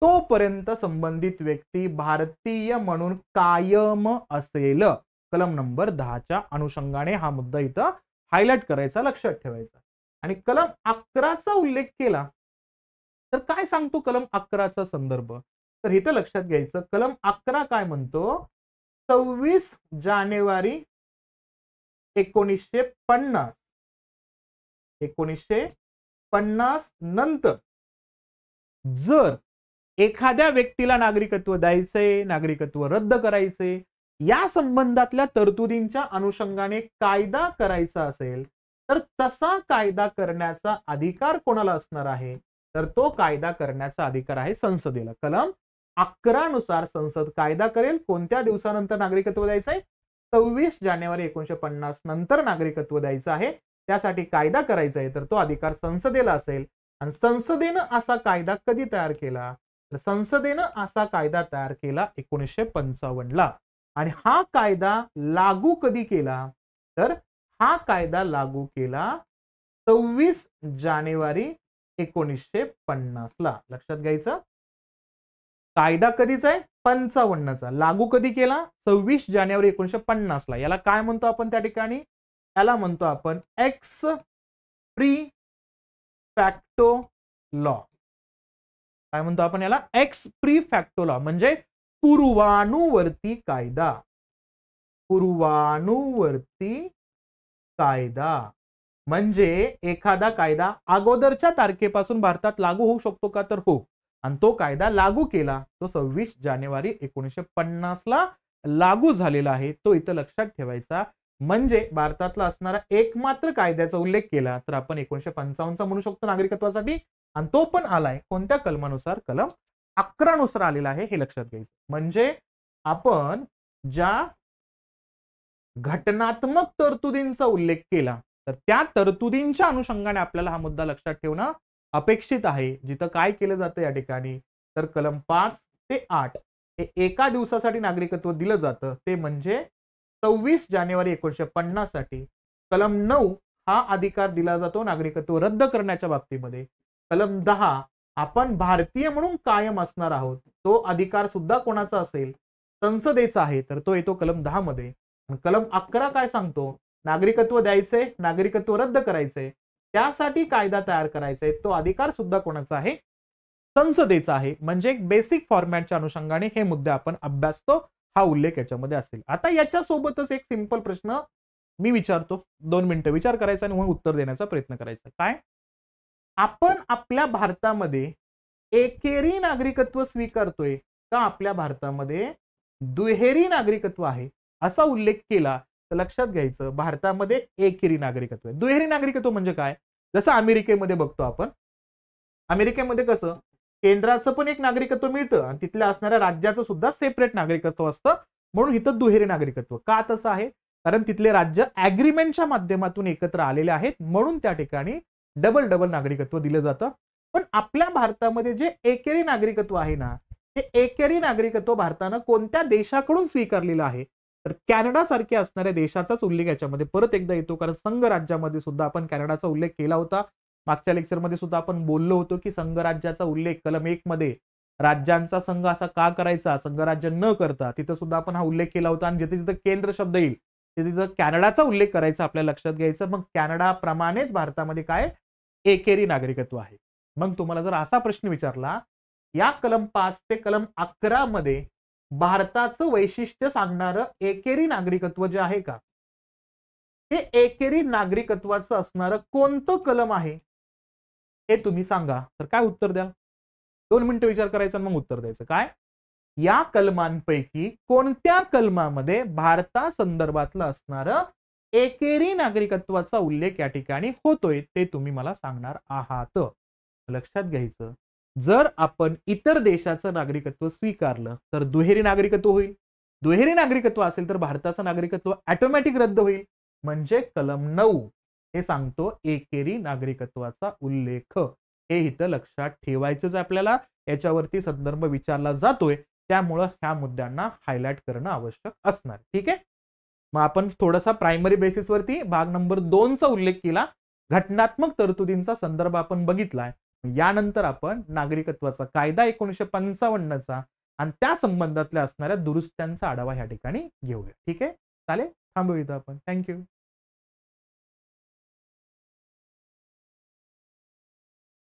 तोपर्यंत संबंधित व्यक्ती भारतीय म्हणून कायम असेल. कलम नंबर 10च्या अनुषंगाने हा मुद्दा इथं हायलाइट करायचा, लक्षात ठेवायचा. आणि कलम 11चा उल्लेख केला तर काय सांगतो कलम 11चा संदर्भ? तर इथं लक्षात घ्यायचं, कलम 11 काय म्हणतो, 26 जानेवारी 1950 नंतर जर एखाद्या व्यक्तीला नागरिकत्व द्यायचे, नागरिकत्व रद्द करायचे, या संबंधातल्या तरतुदींच्या अनुषंगाने कायदा करायचा असेल तर तसा कायदा करण्याचा अधिकार कोणाला असणार आहे? तर तो कायदा करण्याचा अधिकार आहे संसदेला. कलम 11 नुसार संसद कायदा करेल. कोणत्या दिवसानंतर नागरिकत्व द्यायचंय? 26 जानेवारी 1950 नंतर नागरिकत्व द्यायचं आहे. त्यासाठी कायदा करायचा आहे तर तो अधिकार संसदेला असेल. आणि संसदेनं असा कायदा कधी तयार केला? तर संसदेनं असा कायदा तयार केला 1955 ला. आणि हा कायदा लागू कधी केला? तर हा कायदा लागू केला 26 जानेवारी 1950 ला. लक्षात घ्यायचं, कायदा कधीचा आहे? 55चा. लागू कधी केला? 26 जानेवारी 1950 ला. याला काय म्हणतो आपण त्या ठिकाणी? याला म्हणतो आपण एक्स प्री फॅक्टो लॉ. काय म्हणतो आपण याला? एक्स प्री फॅक्टो लॉ, म्हणजे पूर्वानुवर्ती कायदा. पूर्वानुवर्ती कायदा म्हणजे एखादा कायदा अगोदरच्या तारखेपासून भारतात लागू होऊ शकतो का? तर हो. आणि तो कायदा लागू केला तो 26 जानेवारी 1950 ला लागू झालेला आहे. तो इथं लक्षात ठेवायचा. म्हणजे भारतातला असणारा एकमात्र कायद्याचा उल्लेख केला तर आपण 1955 म्हणू शकतो नागरिकत्वासाठी. आणि तो पण आलाय कोणत्या कलमानुसार? कलम 11 नुसार आलेला आहे, हे लक्षात घ्यायचं. म्हणजे आपण ज्या घटनात्मक तरतुदींचा उल्लेख केला तर त्या तरतुदींच्या अनुषंगाने आपल्याला हा मुद्दा लक्षात ठेवणं अपेक्षित आहे. जिथं काय केलं जातं या ठिकाणी? तर कलम 5 ते 8 हे एका दिवसासाठी नागरिकत्व दिलं जातं, ते म्हणजे 26 जानेवारी 1950 साठी. कलम 9 हा अधिकार दिला जातो नागरिकत्व रद्द करण्याच्या बाबतीमध्ये. कलम 10 आपण भारतीय म्हणून कायम असणार आहोत, तो अधिकार सुद्धा कोणाचा असेल? संसदेचा आहे, तर तो येतो कलम 10 मध्ये. कलम 11 काय सांगतो? नागरिकत्व द्यायचंय, नागरिकत्व रद्द करायचंय, त्यासाठी कायदा तयार करायचा आहे, तो अधिकार सुद्धा कोणाचा आहे? संसदेचा आहे. म्हणजे एक बेसिक फॉर्मॅटच्या अनुषंगाने हे मुद्दे आपण अभ्यासतो, हा उल्लेख याच्यामध्ये असेल. आता याच्या सोबतच एक सिंपल प्रश्न मी विचारतो, 2 मिनिटं विचार करायचा आणि मग उत्तर देण्याचा प्रयत्न करायचा. काय? आपण आपल्या भारतामध्ये एकेरी नागरिकत्व स्वीकारतोय का आपल्या भारतामध्ये दुहेरी नागरिकत्व आहे? असा उल्लेख केला तर लक्षात घ्यायचं, भारतामध्ये एकेरी नागरिकत्व आहे. दुहेरी नागरिकत्व म्हणजे काय? जसं अमेरिकेमध्ये बघतो आपण. अमेरिकेमध्ये कसं केंद्राचं पण एक नागरिकत्व मिळतं आणि तिथल्या असणाऱ्या राज्याचं सुद्धा सेपरेट नागरिकत्व असतं. म्हणून इथं दुहेरी नागरिकत्व का तसं आहे? कारण तिथले राज्य ऍग्रीमेंटच्या माध्यमातून एकत्र आलेले आहेत, म्हणून त्या ठिकाणी डबल नागरिकत्व दिलं जातं. पण आपल्या भारतामध्ये जे एकेरी नागरिकत्व आहे ना, हे एकेरी नागरिकत्व भारतानं कोणत्या देशाकडून स्वीकारलेलं आहे? तर कॅनडा सारख्या असणाऱ्या देशाचाच उल्लेख याच्यामध्ये परत एकदा येतो. कारण संघ राज्यामध्ये सुद्धा आपण कॅनडाचा उल्लेख केला होता. मागच्या लेक्चरमध्ये सुद्धा आपण बोललो होतो की संघ राज्याचा उल्लेख कलम 1 मध्ये राज्यांचा संघ असा का करायचा, संघ राज्य न करता, तिथं सुद्धा आपण हा उल्लेख केला होता. आणि जिथे जिथे केंद्र शब्द येईल तिथे कॅनडाचा उल्लेख करायचा, आपल्या लक्षात घ्यायचं. मग कॅनडा प्रमाणेच भारतामध्ये काय एकेरी नागरिकत्व आहे. मग तुम्हाला जर असा प्रश्न विचारला, या कलम 5 ते कलम 11 मध्ये भारताचं वैशिष्ट्य सांगणारं एकेरी नागरिकत्व जे आहे का, हे एकेरी नागरिकत्वाचं असणारं कोणतं कलम आहे हे तुम्ही सांगा. तर काय उत्तर द्याल? 2 मिनिटं विचार करायचा मग उत्तर द्यायचं. काय? या कलमांपैकी कोणत्या कलमामध्ये भारता संदर्भातलं असणारं एकेरी नागरिकत्वाचा उल्लेख या ठिकाणी होतोय ते तुम्ही मला सांगणार आहात. लक्षात घ्यायचं, जर आपण इतर देशाचं नागरिकत्व स्वीकारलं तर दुहेरी नागरिकत्व होईल. दुहेरी नागरिकत्व असेल तर भारताचं नागरिकत्व ऑटोमॅटिक रद्द होईल. म्हणजे कलम 9 हे सांगतो एकेरी नागरिकत्वाचा उल्लेख. हे इथं लक्षात ठेवायचंच आपल्याला. याच्यावरती संदर्भ विचारला जातोय, त्यामुळं ह्या मुद्द्यांना हायलाइट करणं आवश्यक असणार. ठीक आहे. मग आपण थोडासा प्रायमरी बेसिसवरती भाग नंबर 2 चा उल्लेख केला. घटनात्मक तरतुदींचा संदर्भ आपण बघितलाय. यानंतर आपण नागरिकत्वाचा कायदा 1955चा आणि त्या संबंधातल्या असणाऱ्या दुरुस्त्यांचा आढावा ह्या ठिकाणी घेऊया. ठीक आहे, चालेल, थांबू इथं आपण. थँक्यू.